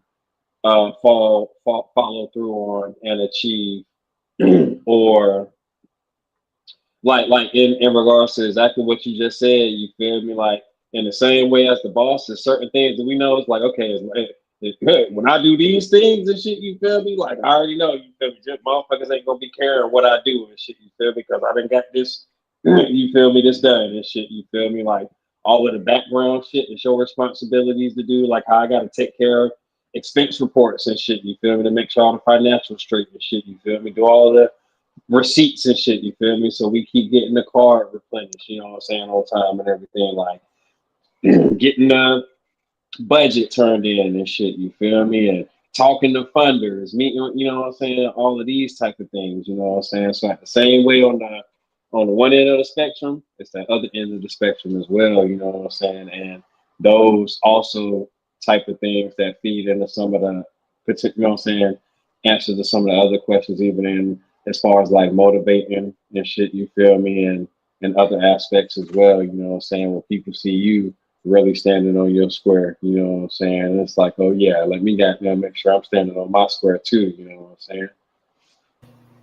[SPEAKER 5] follow through on and achieve, or like in regards to exactly what you just said. You feel me? Like in the same way as the boss, there's certain things that we know. It's like, okay, it's good when I do these things and shit. You feel me? Like I already know. You feel me? Just motherfuckers ain't gonna be caring what I do and shit. You feel me? Because I done got this. You feel me? This done and shit. You feel me? Like all of the background shit is your responsibilities to do. Like how I got to take care of expense reports and shit. You feel me? To make sure all the financial straight and shit. You feel me? Do all the receipts and shit, you feel me? So we keep getting the card replenished, you know what I'm saying, on time and everything, like getting the budget turned in and shit, you feel me? And talking to funders, meeting, you know what I'm saying, all of these type of things, you know what I'm saying? So at the same way on the one end of the spectrum, it's that other end of the spectrum as well, you know what I'm saying? And those also type of things that feed into some of the particular, you know what I'm saying, answers to some of the other questions, even in as far as like motivating and shit, you feel me, and other aspects as well, you know what I'm saying, when people see you really standing on your square, you know what I'm saying? And it's like, oh yeah, let me make sure I'm standing on my square too, you know what I'm saying?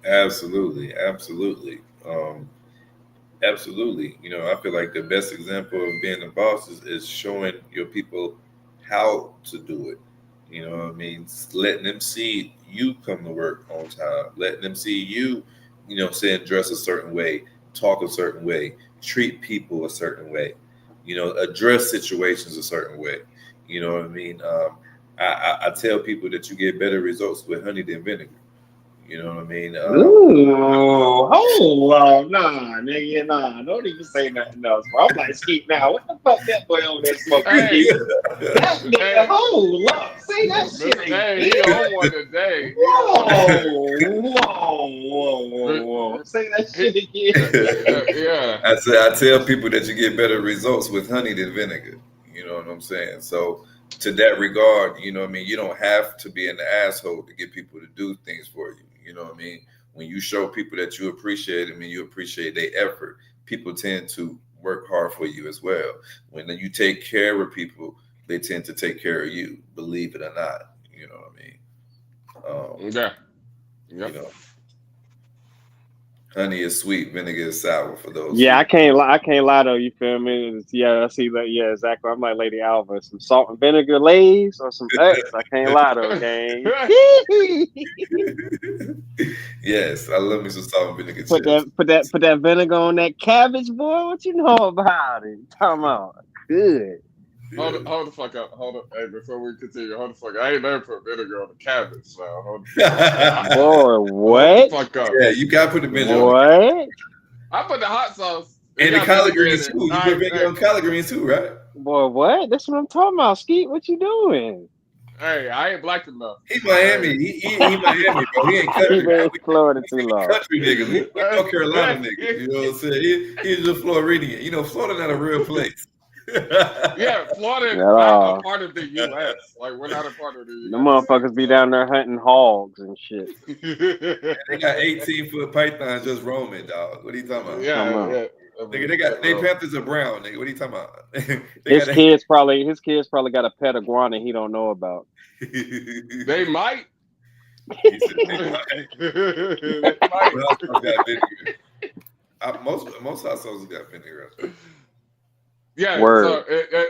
[SPEAKER 2] Absolutely, absolutely, absolutely. You know, I feel like the best example of being a boss is showing your people how to do it. You know what I mean? Letting them see you come to work on time, letting them see you, saying dress a certain way, talk a certain way, treat people a certain way, address situations a certain way. You know what I mean? I tell people that you get better results with honey than vinegar. You know what I mean?
[SPEAKER 5] Ooh, hold on, nah, nigga, nah, don't even say nothing else. Bro. I'm like, Skeet, now, what the fuck that boy over there smoking,
[SPEAKER 3] Hey,
[SPEAKER 5] Skeet? That nigga,
[SPEAKER 3] hey,
[SPEAKER 5] hold up, say that shit
[SPEAKER 3] hey,
[SPEAKER 5] again.
[SPEAKER 3] he on one today.
[SPEAKER 5] Whoa, say that shit again.
[SPEAKER 3] Yeah.
[SPEAKER 2] I tell people that you get better results with honey than vinegar. You know what I'm saying? So to that regard, you know what I mean? You don't have to be an asshole to get people to do things for you. You know what I mean? When you show people that you appreciate them and you appreciate their effort, people tend to work hard for you as well. When you take care of people, they tend to take care of you, believe it or not. You know what I mean?
[SPEAKER 3] Yeah.
[SPEAKER 2] You
[SPEAKER 3] Yep.
[SPEAKER 2] know, honey is sweet, vinegar is sour for those
[SPEAKER 5] Yeah,
[SPEAKER 2] who.
[SPEAKER 5] I can't lie though. You feel me? Yeah, I see that. Yeah, exactly. I'm like Lady Alva. Some salt and vinegar lays or some X. I can't lie though, gang.
[SPEAKER 2] Yes, I love me some salt and vinegar
[SPEAKER 5] put
[SPEAKER 2] chips.
[SPEAKER 5] that put that vinegar on that cabbage, boy. What you know about it? Talking about good.
[SPEAKER 2] Yeah.
[SPEAKER 3] Hold the fuck up. Hold up. Hey, before we continue, hold the fuck up. I ain't never put vinegar on the cabbage, so hold the fuck up.
[SPEAKER 5] Boy,
[SPEAKER 3] Hold the
[SPEAKER 5] what?
[SPEAKER 3] fuck up.
[SPEAKER 2] Yeah, you gotta put the vinegar on the
[SPEAKER 5] What?
[SPEAKER 3] I put the hot sauce. It
[SPEAKER 2] and the
[SPEAKER 3] got
[SPEAKER 2] collard
[SPEAKER 3] vinegar in
[SPEAKER 2] greens
[SPEAKER 3] it.
[SPEAKER 2] too. You put vinegar on collard greens too, right?
[SPEAKER 5] Boy, what? That's what I'm talking about, Skeet. What you doing?
[SPEAKER 3] Hey, I ain't black enough.
[SPEAKER 2] He Miami. He Miami, bro. He ain't
[SPEAKER 5] He
[SPEAKER 2] country.
[SPEAKER 5] been in Florida too
[SPEAKER 2] We
[SPEAKER 5] long.
[SPEAKER 2] country niggas. We North Carolina niggas. You know what I'm saying? He's a Floridian. You know, Florida not a real place.
[SPEAKER 3] Yeah, Florida
[SPEAKER 5] At
[SPEAKER 3] is not a
[SPEAKER 5] all.
[SPEAKER 3] part of the U.S. Like, we're not a part of the
[SPEAKER 5] The
[SPEAKER 3] United
[SPEAKER 5] motherfuckers
[SPEAKER 3] States.
[SPEAKER 5] be down there hunting hogs and shit.
[SPEAKER 2] They got 18-foot pythons just roaming, dog. What are you talking about?
[SPEAKER 5] Come on.
[SPEAKER 3] Yeah.
[SPEAKER 2] Nigga, they Panthers are brown, nigga. What are you talking about? They
[SPEAKER 5] His
[SPEAKER 2] got
[SPEAKER 5] kids probably got a pet iguana he don't know about.
[SPEAKER 3] They might.
[SPEAKER 2] He said they
[SPEAKER 3] They
[SPEAKER 2] might.
[SPEAKER 3] might.
[SPEAKER 2] Households got vinegar. Most households got vinegar.
[SPEAKER 3] Yeah,
[SPEAKER 5] Word.
[SPEAKER 3] so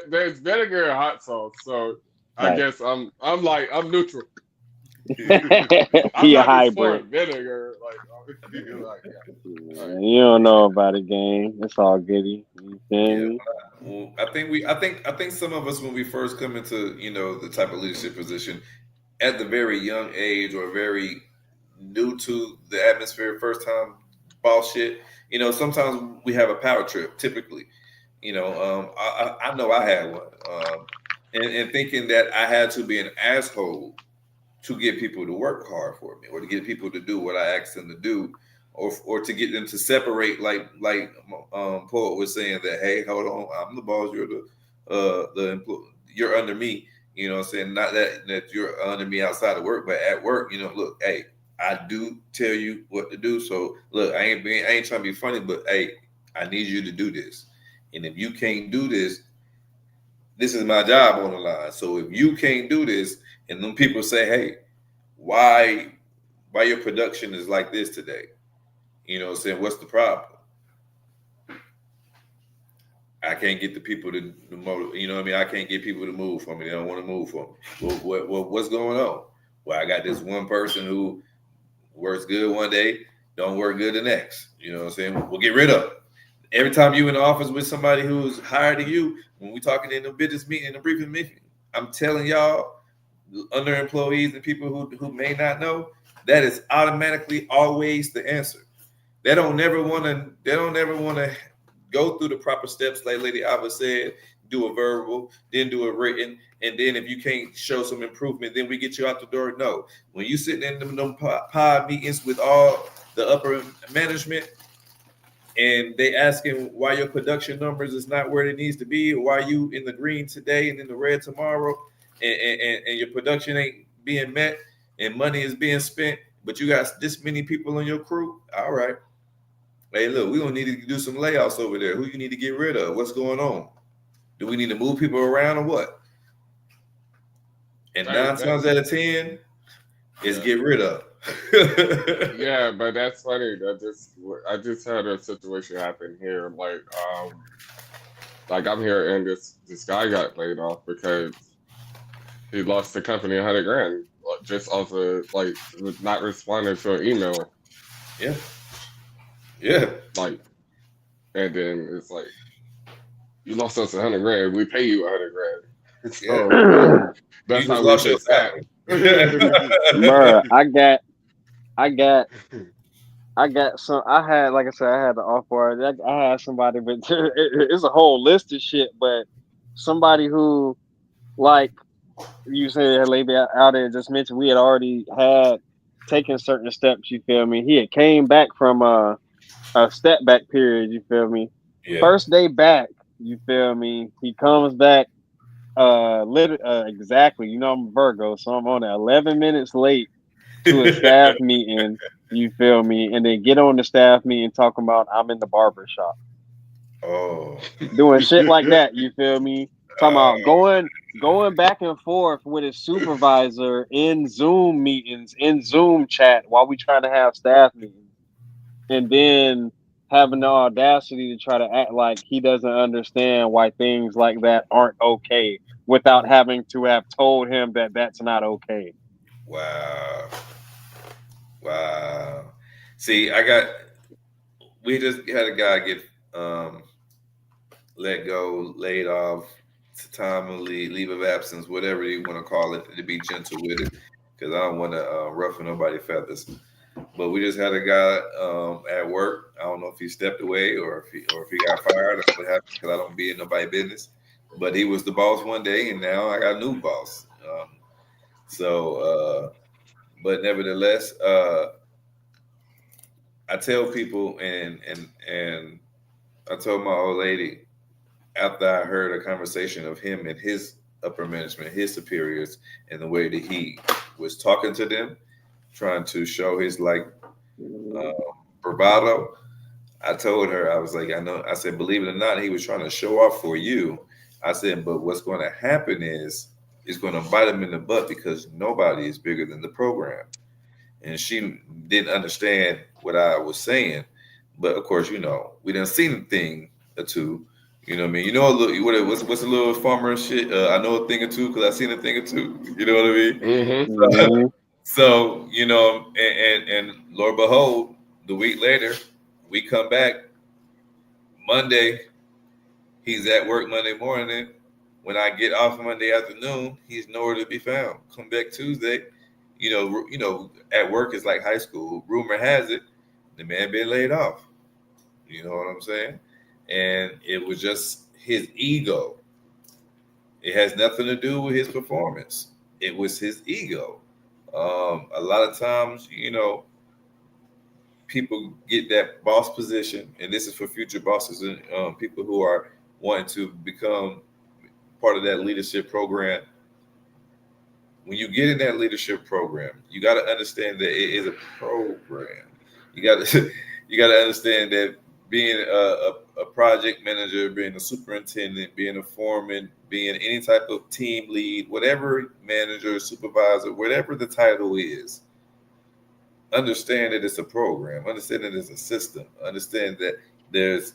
[SPEAKER 3] there's vinegar and hot sauce. So I
[SPEAKER 5] Right.
[SPEAKER 3] guess I'm neutral. I'm
[SPEAKER 5] He a
[SPEAKER 3] not just for
[SPEAKER 5] hybrid.
[SPEAKER 3] vinegar. Yeah.
[SPEAKER 5] You don't know about it, gang. It's all goody. You feel
[SPEAKER 2] Yeah,
[SPEAKER 5] me?
[SPEAKER 2] well, I think some of us when we first come into the type of leadership position at the very young age or very new to the atmosphere, first time boss shit. Sometimes we have a power trip. Typically, I know I had one, and thinking that I had to be an asshole to get people to work hard for me, or to get people to do what I asked them to do, or to get them to separate, like Poet was saying, that, hey, hold on, I'm the boss, you're the employee, you're under me. You know what I'm saying? Not that you're under me outside of work, but at work, look, hey, I do tell you what to do. So look, I ain't trying to be funny, but hey, I need you to do this. And if you can't do this, this is my job on the line. So if you can't do this, and then people say, hey, why your production is like this today? You know what I'm saying? What's the problem? I can't get the people to motivate. You know what I mean? I can't get people to move for me. They don't want to move for me. What's going on? Well, I got this one person who works good one day, don't work good the next. You know what I'm saying? We'll get rid of it. Every time you in the office with somebody who's higher than you, when we talking in the business meeting, in the briefing meeting, I'm telling y'all, under employees and people who may not know, that is automatically always the answer. They don't never want to go through the proper steps, like Lady Ava said, do a verbal, then do a written, and then if you can't show some improvement, then we get you out the door. No. When you sitting in them pod meetings with all the upper management, and they asking why your production numbers is not where it needs to be, or why you in the green today and in the red tomorrow, and your production ain't being met, and money is being spent, but you got this many people on your crew, all right. Hey, look, we're going to need to do some layoffs over there. Who you need to get rid of? What's going on? Do we need to move people around or what? And 9 times out of 10, is get rid of.
[SPEAKER 3] Yeah, but that's funny. I just had a situation happen here. Like I'm here, and this guy got laid off because he lost the company $100,000 just off of not responding to an email.
[SPEAKER 2] Yeah.
[SPEAKER 3] Like, and then it's like, you lost us $100,000. We pay you $100,000. So that's how we fix that.
[SPEAKER 5] Bruh, I got some. I had, like I said, I had the offer. I had somebody, but it's a whole list of shit. But somebody who, like you said, lady out there just mentioned, we had already had taken certain steps. You feel me? He had came back from a step back period. You feel me?
[SPEAKER 2] Yeah.
[SPEAKER 5] First day back. You feel me? He comes back. Exactly. You know, I'm a Virgo, so I'm on it 11 minutes late to a staff meeting. You feel me? And then get on the staff meeting talking about I'm in the barber shop.
[SPEAKER 2] Oh,
[SPEAKER 5] Doing shit like that. You feel me? Talking about going back and forth with his supervisor in Zoom meetings, in Zoom chat while we trying to have staff meetings, and then having the audacity to try to act like he doesn't understand why things like that aren't okay without having to have told him that that's not okay.
[SPEAKER 2] wow. See, we just had a guy get let go, laid off, timely leave of absence, whatever you want to call it, to be gentle with it, because I don't want to ruffle nobody's feathers. But we just had a guy at work. I don't know if he stepped away or if he got fired. That's what happened, because I don't be in nobody's business. But he was the boss one day, and now I got a new boss. But nevertheless, I tell people, and I told my old lady, after I heard a conversation of him and his upper management, his superiors, and the way that he was talking to them, trying to show his bravado. I told her, I was like, I said, believe it or not, he was trying to show off for you. I said, but what's going to happen is it's going to bite him in the butt, because nobody is bigger than the program. And she didn't understand what I was saying. But of course, we done seen a thing or two. You know what I mean? What's a little farmer shit? I know a thing or two because I seen a thing or two. You know what I mean?
[SPEAKER 3] Mm-hmm.
[SPEAKER 2] So and Lord behold, the week later, we come back Monday. He's at work Monday morning. When I get off Monday afternoon, he's nowhere to be found. Come back Tuesday. At work is like high school. Rumor has it, the man been laid off. You know what I'm saying? And it was just his ego. It has nothing to do with his performance. It was his ego. A lot of times, people get that boss position, and this is for future bosses and people who are wanting to become part of that leadership program. When you get in that leadership program, you got to understand that it is a program. You got to you got to understand that being a project manager, being a superintendent, being a foreman, being any type of team lead, whatever manager, supervisor, whatever the title is, understand that it's a program. Understand that it's a system. Understand that there's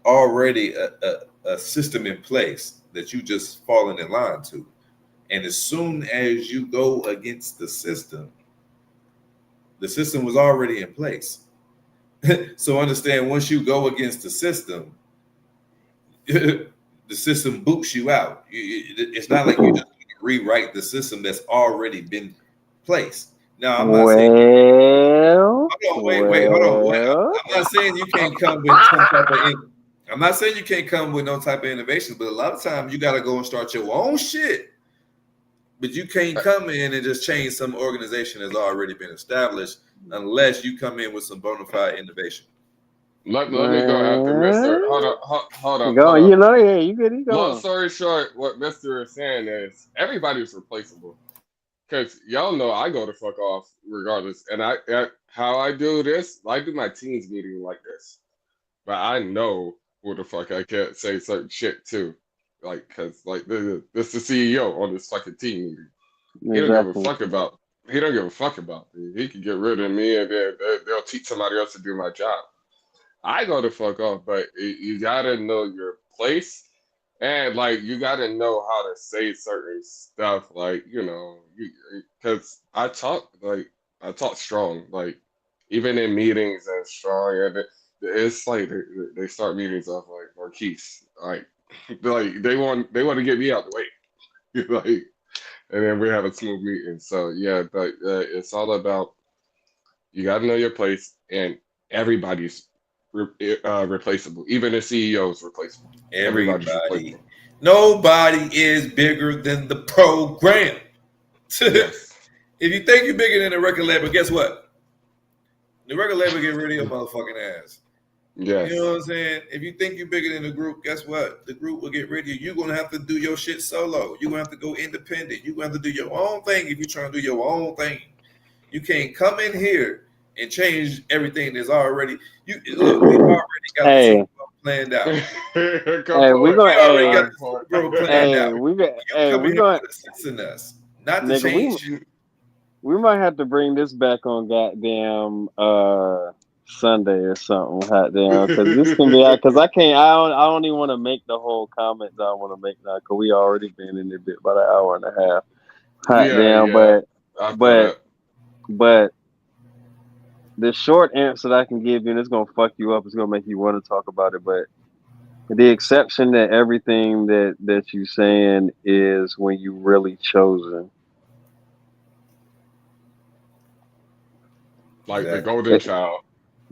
[SPEAKER 2] already a system in place that you just falling in line to. And as soon as you go against the system was already in place. So understand, once you go against the system boots you out. It's not like you just rewrite the system that's already been placed. Now, I'm not saying. Wait, hold on. I'm not saying you can't come with some type of. I'm not saying you can't come with no type of innovations, but a lot of times you got to go and start your own shit. But you can't come in and just change some organization that's already been established unless you come in with some bona fide innovation.
[SPEAKER 3] Let me go after Mr. Hold up.
[SPEAKER 5] Go, yeah, you good.
[SPEAKER 3] Long story short, what Mr. is saying is everybody's replaceable. Because y'all know I go the fuck off regardless. And how I do this, I do my teams meeting like this. But I know who the fuck I can't say certain shit to. Like, because, like, this the CEO on this fucking team meeting. He don't give a fuck about. He don't give a fuck about me. He can get rid of me, and then they'll teach somebody else to do my job. I go the fuck off, but you gotta know your place, and like you gotta know how to say certain stuff. Like because I talk strong, like even in meetings and strong, and it's like they start meetings off like Marquise, like. Like they want to get me out the way, like, and then we have a smooth meeting. So yeah, but it's all about you got to know your place, and everybody's replaceable. Even the CEO is replaceable. Everybody's replaceable.
[SPEAKER 2] Nobody is bigger than the program.
[SPEAKER 3] Yes.
[SPEAKER 2] If you think you're bigger than the record label, guess what? The record label get rid of your motherfucking ass.
[SPEAKER 3] Yes.
[SPEAKER 2] You know what I'm saying? If you think you're bigger than the group, guess what? The group will get rid of you. You're going to have to do your shit solo. You're going to have to go independent. You're going to have to do your own thing if you're trying to do your own thing. You can't come in here and change everything that's already. Look, we already got the Super Bowl planned out.
[SPEAKER 5] We're going to
[SPEAKER 2] already got the Super Bowl planned out.
[SPEAKER 5] We're going
[SPEAKER 2] to censor us, not to change.
[SPEAKER 5] We might have to bring this back on goddamn Sunday or something, hot damn, because this can be because I don't even want to make the whole comment that I want to make now because we already been in a bit about an hour and a half, hot damn. But the short answer that I can give you, and it's gonna fuck you up, it's gonna make you want to talk about it, but the exception that everything that you saying is when you really chosen.
[SPEAKER 3] Like the golden child.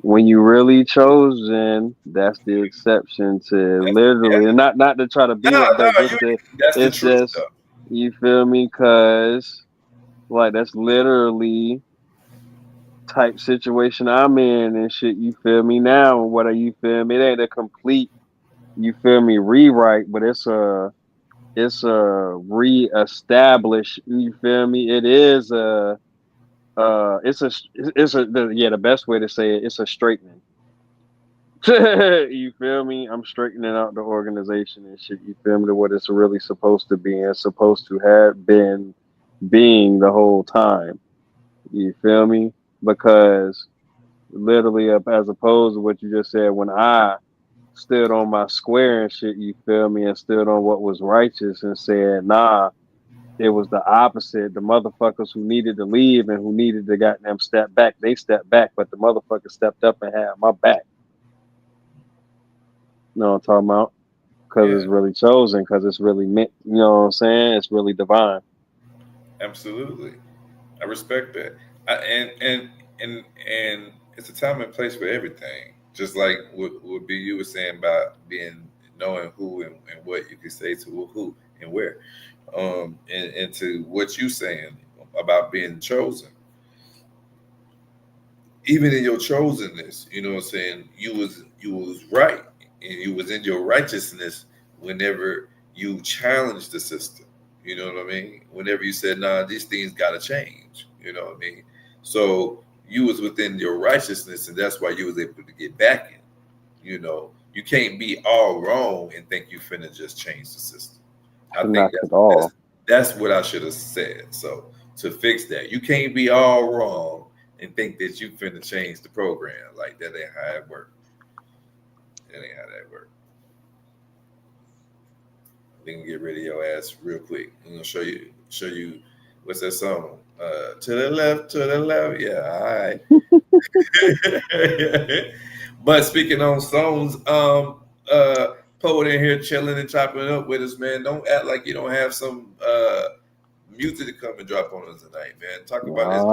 [SPEAKER 5] When you really chosen, that's the exception to literally, and not to try to be it's just stuff. You feel me? Cause like that's literally type situation I'm in and shit. You feel me now? What are you feel me? It ain't a complete, you feel me, rewrite, but it's a reestablish. You feel me? It is the best way to say it's a straightening. You feel me? I'm straightening out the organization and shit. You feel me? To what it's really supposed to be and supposed to have been being the whole time. You feel me? Because literally, as opposed to what you just said, when I stood on my square and shit, you feel me, and stood on what was righteous and said, nah, it was the opposite. The motherfuckers who needed to leave and who needed to goddamn step back, they stepped back, but the motherfuckers stepped up and had my back. You know what I'm talking about? Because it's really chosen, because it's really meant, you know what I'm saying? It's really divine.
[SPEAKER 2] Absolutely. I respect that. And it's a time and place for everything. Just like what you were saying about knowing who and what you can say to who and where. And to what you saying, about being chosen. Even in your chosenness, you know what I'm saying, you was right, and you was in your righteousness whenever you challenged the system. You know what I mean? Whenever you said, nah, these things gotta change. You know what I mean? So you was within your righteousness, and that's why you was able to get back in. You can't be all wrong and think you finna just change the system. I think
[SPEAKER 5] Not at all.
[SPEAKER 2] that's what I should have said. So to fix that, you can't be all wrong and think that you finna change the program. Like that ain't how it works. That ain't how that works. We can get rid of your ass real quick. I'm gonna show you what's that song? To the left, to the left. Yeah, all right. But speaking on songs, poet in here chilling and chopping it up with us, man. Don't act like you don't have some music to come and drop on us tonight, man. Talk about this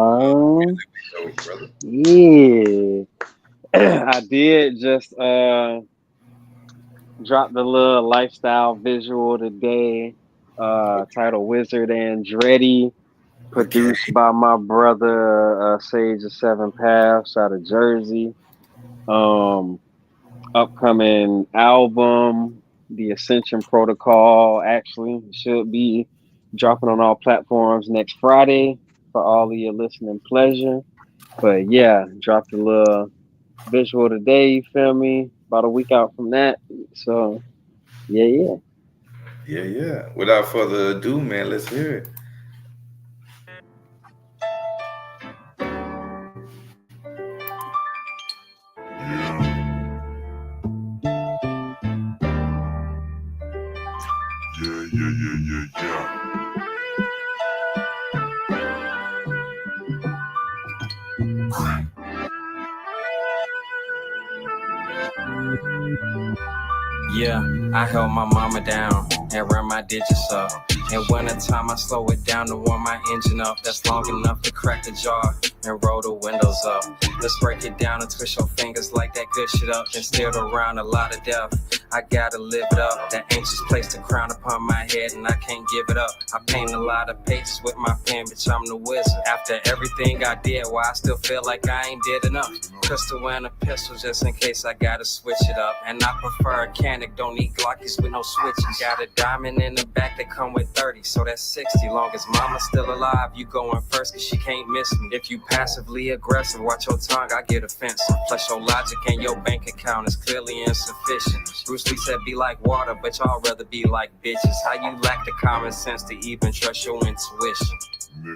[SPEAKER 2] music we know, brother.
[SPEAKER 5] Yeah. I did just drop the little lifestyle visual today, titled Wizard Andretti,
[SPEAKER 2] Okay.
[SPEAKER 5] produced by my brother Sage of Seven Paths out of Jersey. Um, Upcoming album, The Ascension Protocol, actually should be dropping on all platforms next Friday for all of your listening pleasure. But yeah, dropped a little visual today, you feel me? About a week out from that. So yeah.
[SPEAKER 2] Yeah, yeah. Without further ado, man, let's hear it.
[SPEAKER 6] Yeah, yeah, yeah, yeah, yeah.
[SPEAKER 7] Yeah, I held my mama down and ran my digits up. And wintertime I slow it down to warm my engine up. That's long enough to crack the jar and roll the windows up. Let's break it down and twist your fingers like that good shit up. And steered around a lot of death. I gotta live it up. That anxious placed a crown upon my head and I can't give it up. I paint a lot of pages with my pen, bitch, I'm the wizard. After everything I did, why I still feel like I ain't did enough. Crystal and a pistol just in case I gotta switch it up. And I prefer a canic, don't need Glockies with no switches. Got a diamond in the back that come with 30, so that's 60. Long as mama's still alive, you going first cause she can't miss me. If you passively aggressive, watch your tongue, I get offensive. Plus your logic and your bank account is clearly insufficient. Bruce Lee said be like water, but y'all rather be like bitches. How you lack the common sense to even trust your intuition?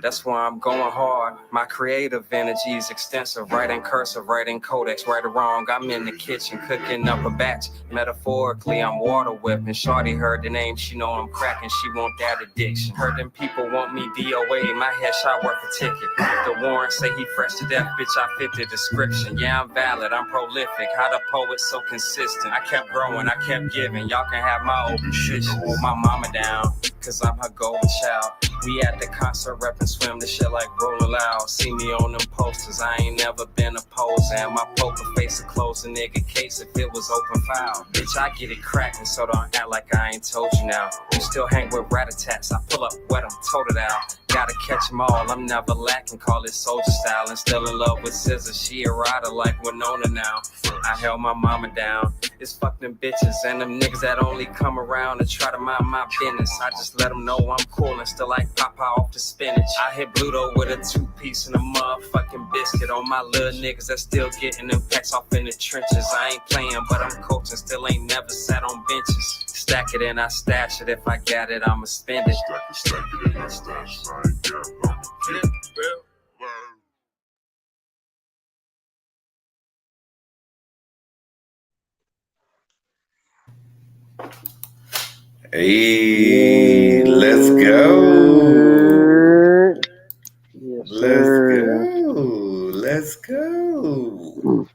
[SPEAKER 7] That's why I'm going hard. My creative energy is extensive. Writing cursive, writing codex, right or wrong. I'm in the kitchen cooking up a batch. Metaphorically, I'm water whipping. Shorty heard the name, she know I'm cracking. She want that addiction. Heard them people want me DOA. My headshot worth a ticket. The warrant say he fresh to death, bitch. I fit the description. Yeah, I'm valid, I'm prolific. How the poet so consistent. I kept growing, I kept giving. Y'all can have my old position. Hold my mama down, cause I'm her golden child. We at the concert reppin' swim the shit like Rollin' Loud. See me on them posters, I ain't never been opposed. And my poker face will close a nigga case if it was open file. Bitch, I get it crackin', so don't act like I ain't told you now. You still hang with rat-a-tats, I pull up wet 'em, tote it out. Gotta catch 'em all, I'm never lacking, call it soldier style. And still in love with scissors, she a rider like Winona now. I held my mama down, it's fuck them bitches and them niggas that only come around to try to mind my business. I just let them know I'm cool and still like Papa off the spinach. I hit Bluto with a 2-piece and a motherfucking biscuit on my little niggas that still getting them packs off in the trenches. I ain't playing, but I'm coaching, still ain't never sat on benches. Stack it and I stash it, if I got it, I'ma spend it.
[SPEAKER 6] Stack it and I stash it. I ain't got it, I'ma get it.
[SPEAKER 2] Hey, let's go.
[SPEAKER 5] Yes,
[SPEAKER 2] Let's
[SPEAKER 5] sir.
[SPEAKER 2] go. Let's go.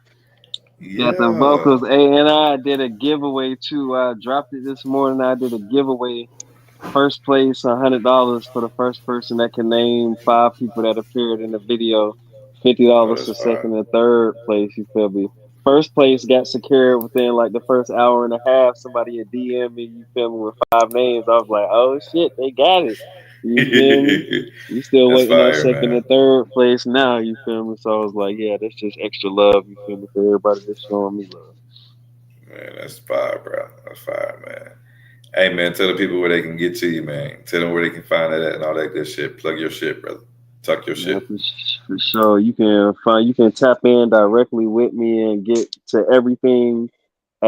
[SPEAKER 5] Got the
[SPEAKER 2] Yeah.
[SPEAKER 5] vocals. And I did a giveaway too. I dropped it this morning. I did a giveaway. First place, $100 for the first person that can name 5 people that appeared in the video.
[SPEAKER 2] Oh,
[SPEAKER 5] $50
[SPEAKER 2] that's
[SPEAKER 5] for
[SPEAKER 2] fine.
[SPEAKER 5] second and third place. You feel me? First place got secured within like the first hour and a half. Somebody had DM me. You feel me with 5 names. I was like, oh shit, they got it. You feel me? You still
[SPEAKER 2] That's
[SPEAKER 5] waiting on
[SPEAKER 2] fire,
[SPEAKER 5] second
[SPEAKER 2] man.
[SPEAKER 5] and third place now. You feel me? So I was like, yeah, that's just extra love. You feel me? For everybody that's showing me love.
[SPEAKER 2] Man, that's fire, bro. That's fire, man. Hey, man, tell the people where they can get to you, man. Tell them where they can find that at and all that good shit. Plug your shit, brother. Tuck your
[SPEAKER 5] Yeah,
[SPEAKER 2] shit.
[SPEAKER 5] for sure. You can tap in directly with me and get to everything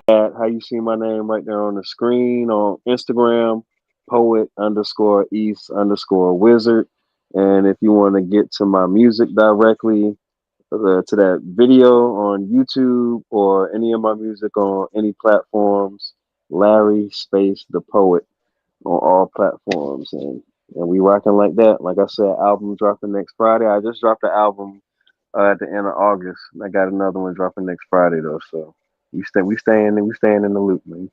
[SPEAKER 5] at how you see my name right there on the screen on Instagram, poet_east_wizard. And if you want to get to my music directly, to that video on YouTube or any of my music on any platforms, Larry Space the Poet on all platforms. And we rocking like that. Like I said, album dropping next Friday. I just dropped the album at the end of August. I got another one dropping next Friday though. So we staying in the loop, man.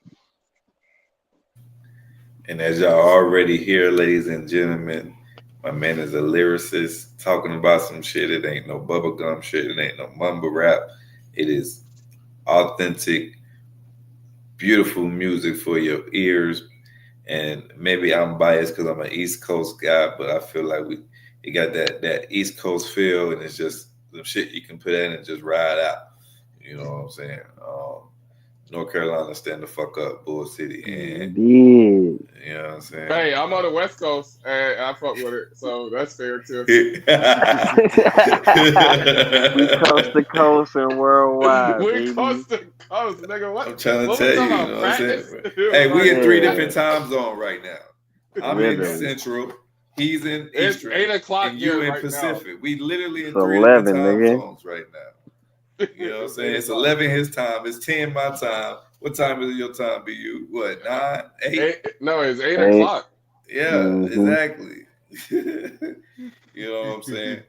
[SPEAKER 2] And as y'all already hear, ladies and gentlemen, my man is a lyricist talking about some shit. It ain't no bubblegum shit. It ain't no mumble rap. It is authentic, beautiful music for your ears. And maybe I'm biased because I'm an East Coast guy, but I feel like it got that East Coast feel, and it's just some shit you can put in and just ride out. You know what I'm saying? North Carolina, stand the fuck up, Bull City, and
[SPEAKER 5] Indeed.
[SPEAKER 2] you know what I'm saying.
[SPEAKER 3] Hey, I'm on the West Coast and I fuck with it, so that's fair too.
[SPEAKER 5] We coast to coast and worldwide,
[SPEAKER 3] We
[SPEAKER 5] baby.
[SPEAKER 3] coast to coast, nigga.
[SPEAKER 2] I'm trying to
[SPEAKER 3] What we
[SPEAKER 2] tell
[SPEAKER 3] talking
[SPEAKER 2] you, you
[SPEAKER 3] about?
[SPEAKER 2] know what I'm saying?
[SPEAKER 3] Practice?
[SPEAKER 2] Hey, we in three
[SPEAKER 5] Yeah.
[SPEAKER 2] different time zones right now. I'm in
[SPEAKER 5] Literally.
[SPEAKER 2] Central, he's in
[SPEAKER 3] It's
[SPEAKER 2] Eastern,
[SPEAKER 3] 8 o'clock
[SPEAKER 2] and you
[SPEAKER 3] here
[SPEAKER 2] in
[SPEAKER 3] right
[SPEAKER 2] Pacific. We literally in
[SPEAKER 5] It's
[SPEAKER 2] three different
[SPEAKER 5] 11,
[SPEAKER 2] time
[SPEAKER 5] nigga.
[SPEAKER 2] zones right now. You know what I'm
[SPEAKER 3] It's
[SPEAKER 2] saying?
[SPEAKER 3] 8
[SPEAKER 2] It's
[SPEAKER 3] o'clock.
[SPEAKER 2] 11 his time. It's 10 my time. What time is your time, BU? What, 9, 8?
[SPEAKER 3] No, it's 8
[SPEAKER 5] Hey.
[SPEAKER 3] o'clock.
[SPEAKER 2] Yeah,
[SPEAKER 5] Mm-hmm.
[SPEAKER 2] exactly. You know what I'm saying?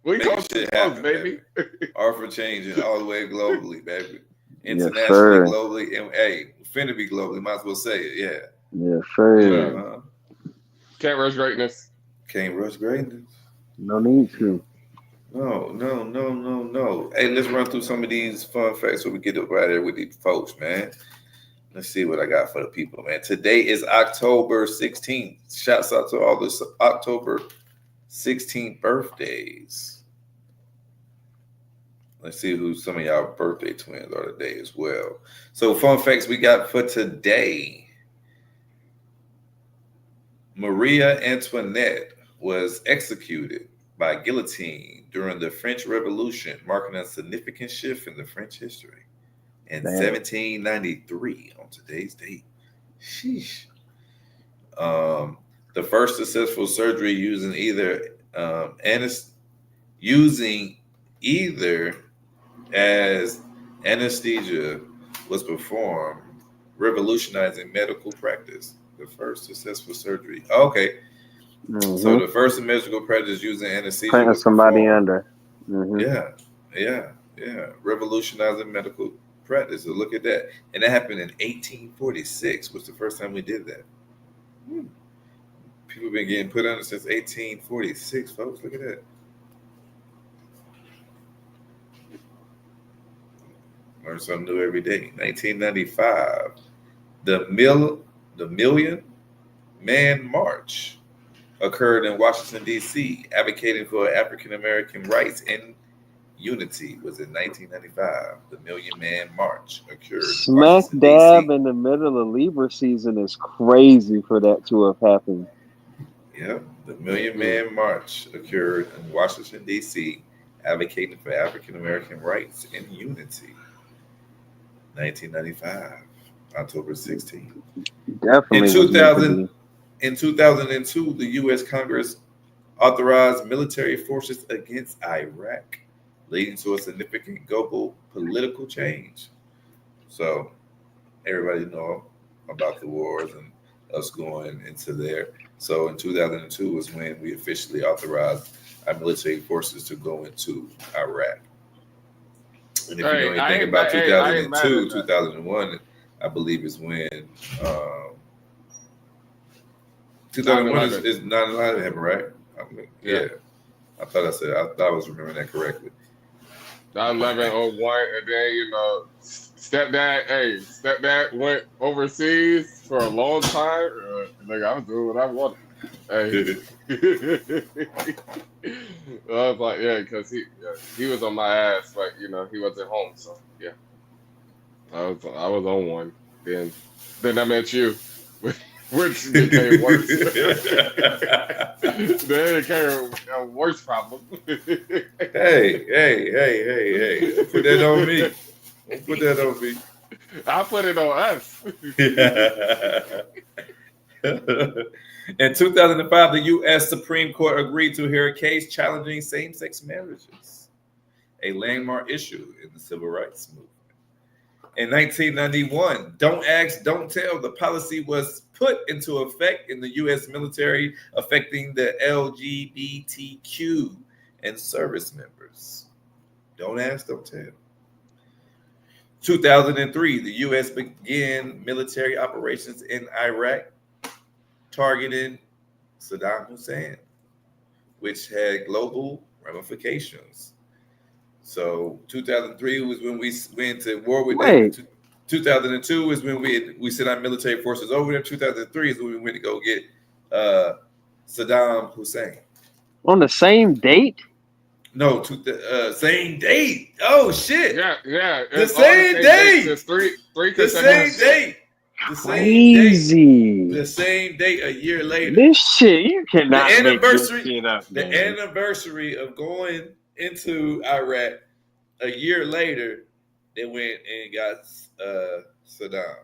[SPEAKER 3] We
[SPEAKER 2] Making
[SPEAKER 3] coast to
[SPEAKER 2] shit
[SPEAKER 3] coast,
[SPEAKER 2] happen,
[SPEAKER 3] baby.
[SPEAKER 2] baby. Art for changing all the way globally, baby.
[SPEAKER 5] Yes,
[SPEAKER 2] Internationally,
[SPEAKER 5] sir.
[SPEAKER 2] globally, and hey, finna be globally. Might as well say it, yeah.
[SPEAKER 5] Yes, sir.
[SPEAKER 3] Yeah. Can't rush greatness.
[SPEAKER 2] Can't rush greatness.
[SPEAKER 5] No need to.
[SPEAKER 2] No. Hey, let's run through some of these fun facts so we get up right there with these folks, man. Let's see what I got for the people, man. Today is October 16th. Shouts out to all the October 16th birthdays. Let's see who some of y'all birthday twins are today as well. So, fun facts we got for today. Maria Antoinette was executed by guillotine during the French Revolution, marking a significant shift in the French history. In
[SPEAKER 5] Damn.
[SPEAKER 2] 1793, on today's date. Sheesh. The first successful surgery using either as anesthesia was performed, revolutionizing medical practice. The first successful surgery. Okay.
[SPEAKER 5] Mm-hmm.
[SPEAKER 2] So the first medical practice using anesthesia
[SPEAKER 5] Putting
[SPEAKER 2] was
[SPEAKER 5] somebody
[SPEAKER 2] performed.
[SPEAKER 5] under. Mm-hmm.
[SPEAKER 2] Yeah. Revolutionizing medical practice. So look at that. And that happened in 1846, was the first time we did that. People been getting put under since 1846, folks. Look at that. Learn something new every day. 1995, the Million Man March occurred in Washington, D.C., advocating for African American rights and unity. Was in 1995. The Million Man March occurred in
[SPEAKER 5] Smack
[SPEAKER 2] Washington,
[SPEAKER 5] dab
[SPEAKER 2] D.C.
[SPEAKER 5] in the middle of Libra season is crazy for that to have happened.
[SPEAKER 2] Yep, the Million Man March occurred in Washington, D.C., advocating for African American rights and unity. 1995, October 16th.
[SPEAKER 5] Definitely was meant to be.
[SPEAKER 2] In 2002, the U.S. Congress authorized military forces against Iraq, leading to a significant global political change. So everybody know about the wars and us going into there. So in 2002 was when we officially authorized our military forces to go into Iraq. And if you know
[SPEAKER 3] Hey, I
[SPEAKER 2] anything
[SPEAKER 3] ain't
[SPEAKER 2] about
[SPEAKER 3] mad. Hey, I ain't mad at
[SPEAKER 2] 2002,
[SPEAKER 3] that.
[SPEAKER 2] 2001, I believe is when 2001
[SPEAKER 3] 9/11.
[SPEAKER 2] is 9/11 happened, right? Yeah. I thought I was remembering that correctly.
[SPEAKER 3] 9/11/01, and then stepdad went overseas for a long time. Like I was doing what I wanted. Hey. I was like, yeah, because he was on my ass, but he wasn't home, so yeah, I was on one. Then I met you, which became worse. Then it became a worse problem.
[SPEAKER 2] Hey! Don't put that on me. Don't put that on me.
[SPEAKER 3] I put it on us.
[SPEAKER 2] In 2005, the U.S. Supreme Court agreed to hear a case challenging same-sex marriages, a landmark issue in the civil rights movement. In 1991, Don't Ask, Don't Tell, the policy was put into effect in the U.S. military, affecting the LGBTQ and service members. Don't ask, don't tell. 2003, the U.S. began military operations in Iraq, targeting Saddam Hussein, which had global ramifications. So 2003 was when we went to war with them. 2002 is when we sent our military forces over there. 2003 is when we went to go get Saddam Hussein.
[SPEAKER 5] On the same date?
[SPEAKER 2] No, same date. Oh shit!
[SPEAKER 3] Yeah.
[SPEAKER 2] The same date.
[SPEAKER 3] There's three
[SPEAKER 2] The same date.
[SPEAKER 5] Crazy.
[SPEAKER 2] The same date a year later.
[SPEAKER 5] This shit, you cannot
[SPEAKER 2] the
[SPEAKER 5] make this shit up.
[SPEAKER 2] The anniversary of going into Iraq a year later, they went and got Saddam.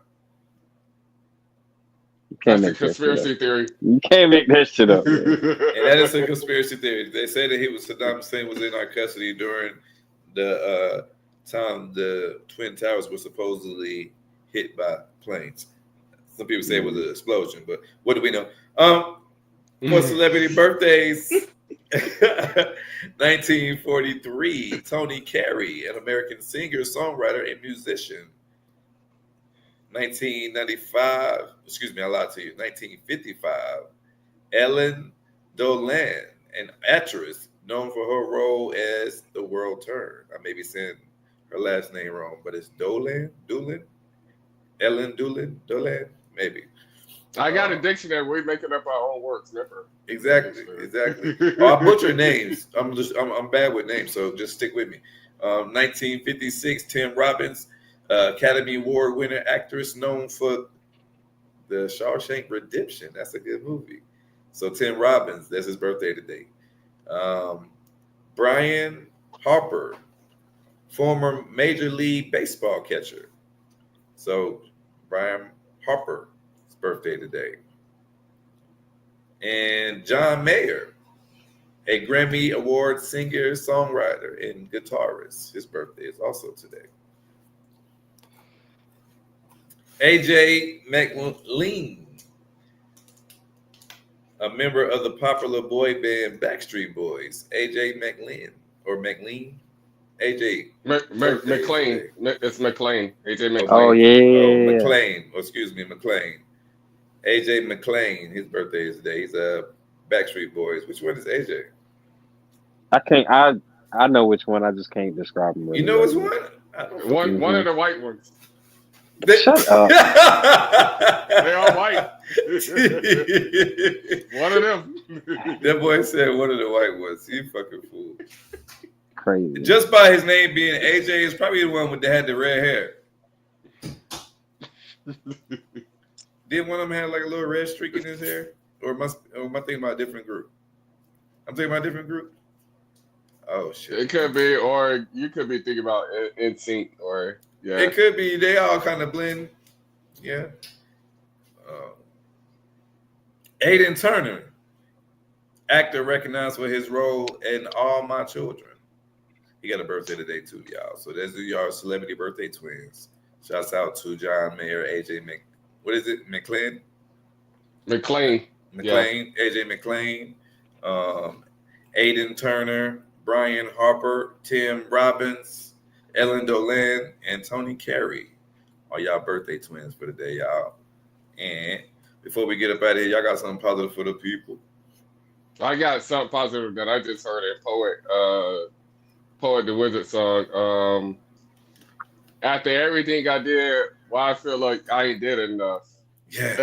[SPEAKER 3] That's a conspiracy theory.
[SPEAKER 5] You can't make that shit up. Man.
[SPEAKER 2] And that is a conspiracy theory. They say that Saddam Hussein was in our custody during the time the Twin Towers were supposedly hit by planes. Some people say it was an explosion, but what do we know? For celebrity birthdays, 1943, Tony Carey, an American singer, songwriter, and musician. 1955, Ellen Dolan, an actress known for her role as The World Turned. I may be saying her last name wrong, but it's Dolan, Ellen Dolan, maybe.
[SPEAKER 3] I got a dictionary. We're making up our own words, never.
[SPEAKER 2] Exactly. Oh, I butcher names. I'm bad with names, so just stick with me. 1956, Tim Robbins, Academy Award winner actress known for The Shawshank Redemption. That's a good movie. So Tim Robbins, that's his birthday today. Brian Harper, former Major League Baseball catcher. So Brian Harper's birthday today. And John Mayer, a Grammy Award singer, songwriter, and guitarist. His birthday is also today. AJ McLean, a member of the popular boy band Backstreet Boys. AJ McLean or McLean? AJ
[SPEAKER 3] McLean. It's McLean. AJ McLean.
[SPEAKER 5] Oh yeah.
[SPEAKER 2] Oh, McLean. Oh, excuse me, McLean. AJ McLean. His birthday is today. He's a Backstreet Boys. Which one is AJ?
[SPEAKER 5] I can't. I know which one. I just can't describe him. Really
[SPEAKER 2] you know which one?
[SPEAKER 3] One of the white ones.
[SPEAKER 5] Shut up.
[SPEAKER 3] They're all white. One of them.
[SPEAKER 2] That boy said one of the white ones. He fucking fool.
[SPEAKER 5] Crazy.
[SPEAKER 2] Just by his name being AJ, is probably the one that had the red hair. Did one of them have like a little red streak in his hair? Or am I thinking about a different group? I'm thinking about a different group? Oh, shit.
[SPEAKER 3] It could be, or you could be thinking about NSYNC, or, yeah.
[SPEAKER 2] It could be. They all kind of blend. Yeah. Aiden Turner, actor recognized for his role in All My Children. He got a birthday today, too, y'all. So there's y'all celebrity birthday twins. Shouts out to John Mayer, AJ McLean?
[SPEAKER 3] McLean.
[SPEAKER 2] AJ McLean, Aiden Turner, Brian Harper, Tim Robbins, Ellen Dolan, and Tony Carey are y'all birthday twins for the day, y'all. And before we get up out of here, y'all got something positive for the people?
[SPEAKER 3] I got something positive that I just heard in Poet the Wizard song. After everything I did, I feel like I ain't did enough.
[SPEAKER 2] Yes.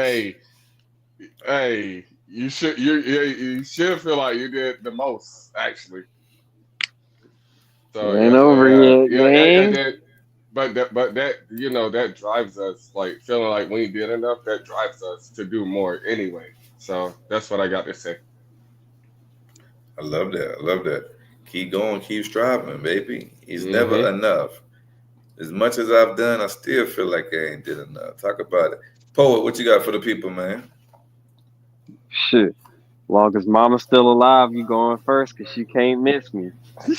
[SPEAKER 3] Hey, You should feel like you did the most actually. So
[SPEAKER 5] It ain't over yet,
[SPEAKER 3] and
[SPEAKER 5] gang.
[SPEAKER 3] then, but that that drives us like feeling like when you did enough. That drives us to do more anyway. So that's what I got to say.
[SPEAKER 2] I love that. I love that. Keep going, keep striving, baby. It's never
[SPEAKER 3] Mm-hmm.
[SPEAKER 2] enough. As much as I've done, I still feel like I ain't did enough. Talk about it. Poet, what you got for the people, man?
[SPEAKER 5] Shit. Long as mama's still alive, you going first because she can't miss me. You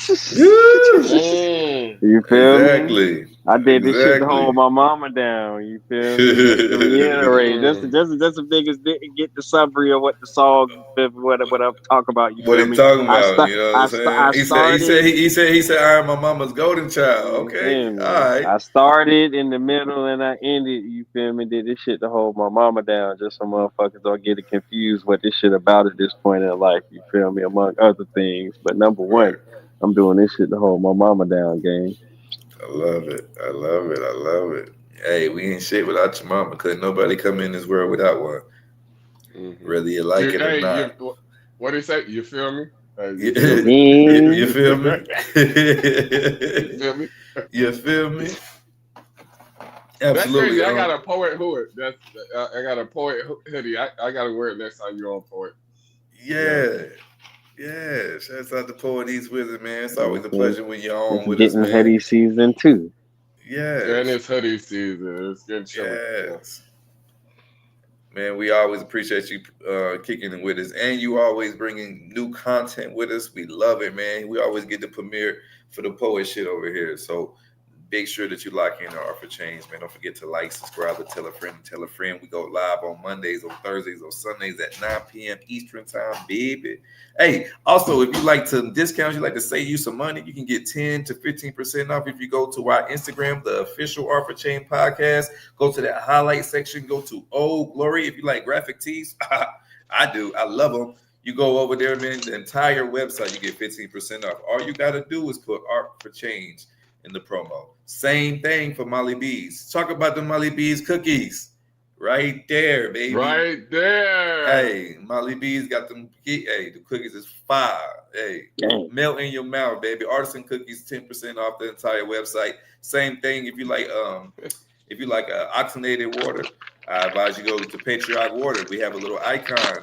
[SPEAKER 5] feel me?
[SPEAKER 2] Exactly.
[SPEAKER 5] I did this shit to hold
[SPEAKER 2] Exactly.
[SPEAKER 5] my mama down. You feel me? Just to reiterate, just the biggest get the summary of what the song, you feel me? What I'm talking about. You
[SPEAKER 2] What
[SPEAKER 5] feel
[SPEAKER 2] he
[SPEAKER 5] me?
[SPEAKER 2] talking about? You know what I'm saying?
[SPEAKER 5] I started.
[SPEAKER 2] He said I am my mama's golden child.
[SPEAKER 5] You
[SPEAKER 2] Okay.
[SPEAKER 5] feel
[SPEAKER 2] All
[SPEAKER 5] me?
[SPEAKER 2] right.
[SPEAKER 5] I started in the middle and I ended. You feel me? Did this shit to hold my mama down, just so motherfuckers don't get it confused what this shit about at this point in life. You feel me? Among other things, but number one,
[SPEAKER 2] Right.
[SPEAKER 5] I'm doing this shit to hold my mama down, gang.
[SPEAKER 2] I love it. I love it. I love it. Hey, we ain't shit without your mama. Couldn't nobody come in this world without one,
[SPEAKER 3] Mm-hmm.
[SPEAKER 2] whether you like it or
[SPEAKER 3] Hey,
[SPEAKER 2] not.
[SPEAKER 3] what do you say? You feel me?
[SPEAKER 2] You,
[SPEAKER 3] You feel me?
[SPEAKER 2] you feel me?
[SPEAKER 3] You feel me?
[SPEAKER 2] You feel me?
[SPEAKER 3] That's crazy.
[SPEAKER 2] Absolutely.
[SPEAKER 3] I got a poet hood. I got a poet hoodie. I got to wear it next time you're on poet.
[SPEAKER 2] Yeah. Yeah. Shouts out to Poet East Wizard, man. It's always a
[SPEAKER 5] Mhm.
[SPEAKER 2] pleasure when you're on
[SPEAKER 5] It's
[SPEAKER 2] with us,
[SPEAKER 5] getting
[SPEAKER 2] man.
[SPEAKER 5] heady season too.
[SPEAKER 3] And
[SPEAKER 2] Yes.
[SPEAKER 3] it's hoodie season. It's getting chilly. Yeah.
[SPEAKER 2] Yes. Man, we always appreciate you kicking it with us, and you always bringing new content with us. We love it, man. We always get the premiere for the poet shit over here. So make sure that you lock in our for change, man. Don't forget to like, subscribe, to tell a friend, and tell a friend. We go live on Mondays, on Thursdays, on Sundays at 9 p.m. Eastern time, baby. Hey, also, if you like to discount, you like to save you some money, you can get 10 to 15% off if you go to our Instagram, the official Arthur Chain Podcast. Go to that highlight section, go to Old Glory. If you like graphic tees, I do. I love them. You go over there, man, the entire website, you get 15% off. All you got to do is put Art for Change in the promo. Same thing for Molly B's. Talk about the Molly B's cookies. Right there, baby.
[SPEAKER 3] Right there.
[SPEAKER 2] Hey, Molly B's got them. Hey, the cookies is fire. Hey, melt in your mouth, baby. Artisan cookies, 10% off the entire website. Same thing if you like oxygenated water. I advise you go to Patriarch Water. We have a little icon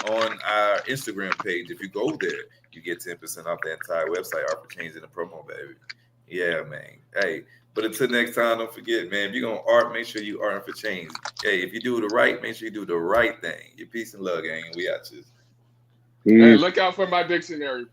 [SPEAKER 2] on our Instagram page. If you go there, you get 10% off the entire website. Art for changing the promo, baby. Yeah, man. Hey, but until next time, don't forget, man, if you're going to art, make sure you art for change. Hey, if you do the right, make sure you do the right thing. Your peace and love, gang. We out you.
[SPEAKER 3] Hey, look out for my dictionary.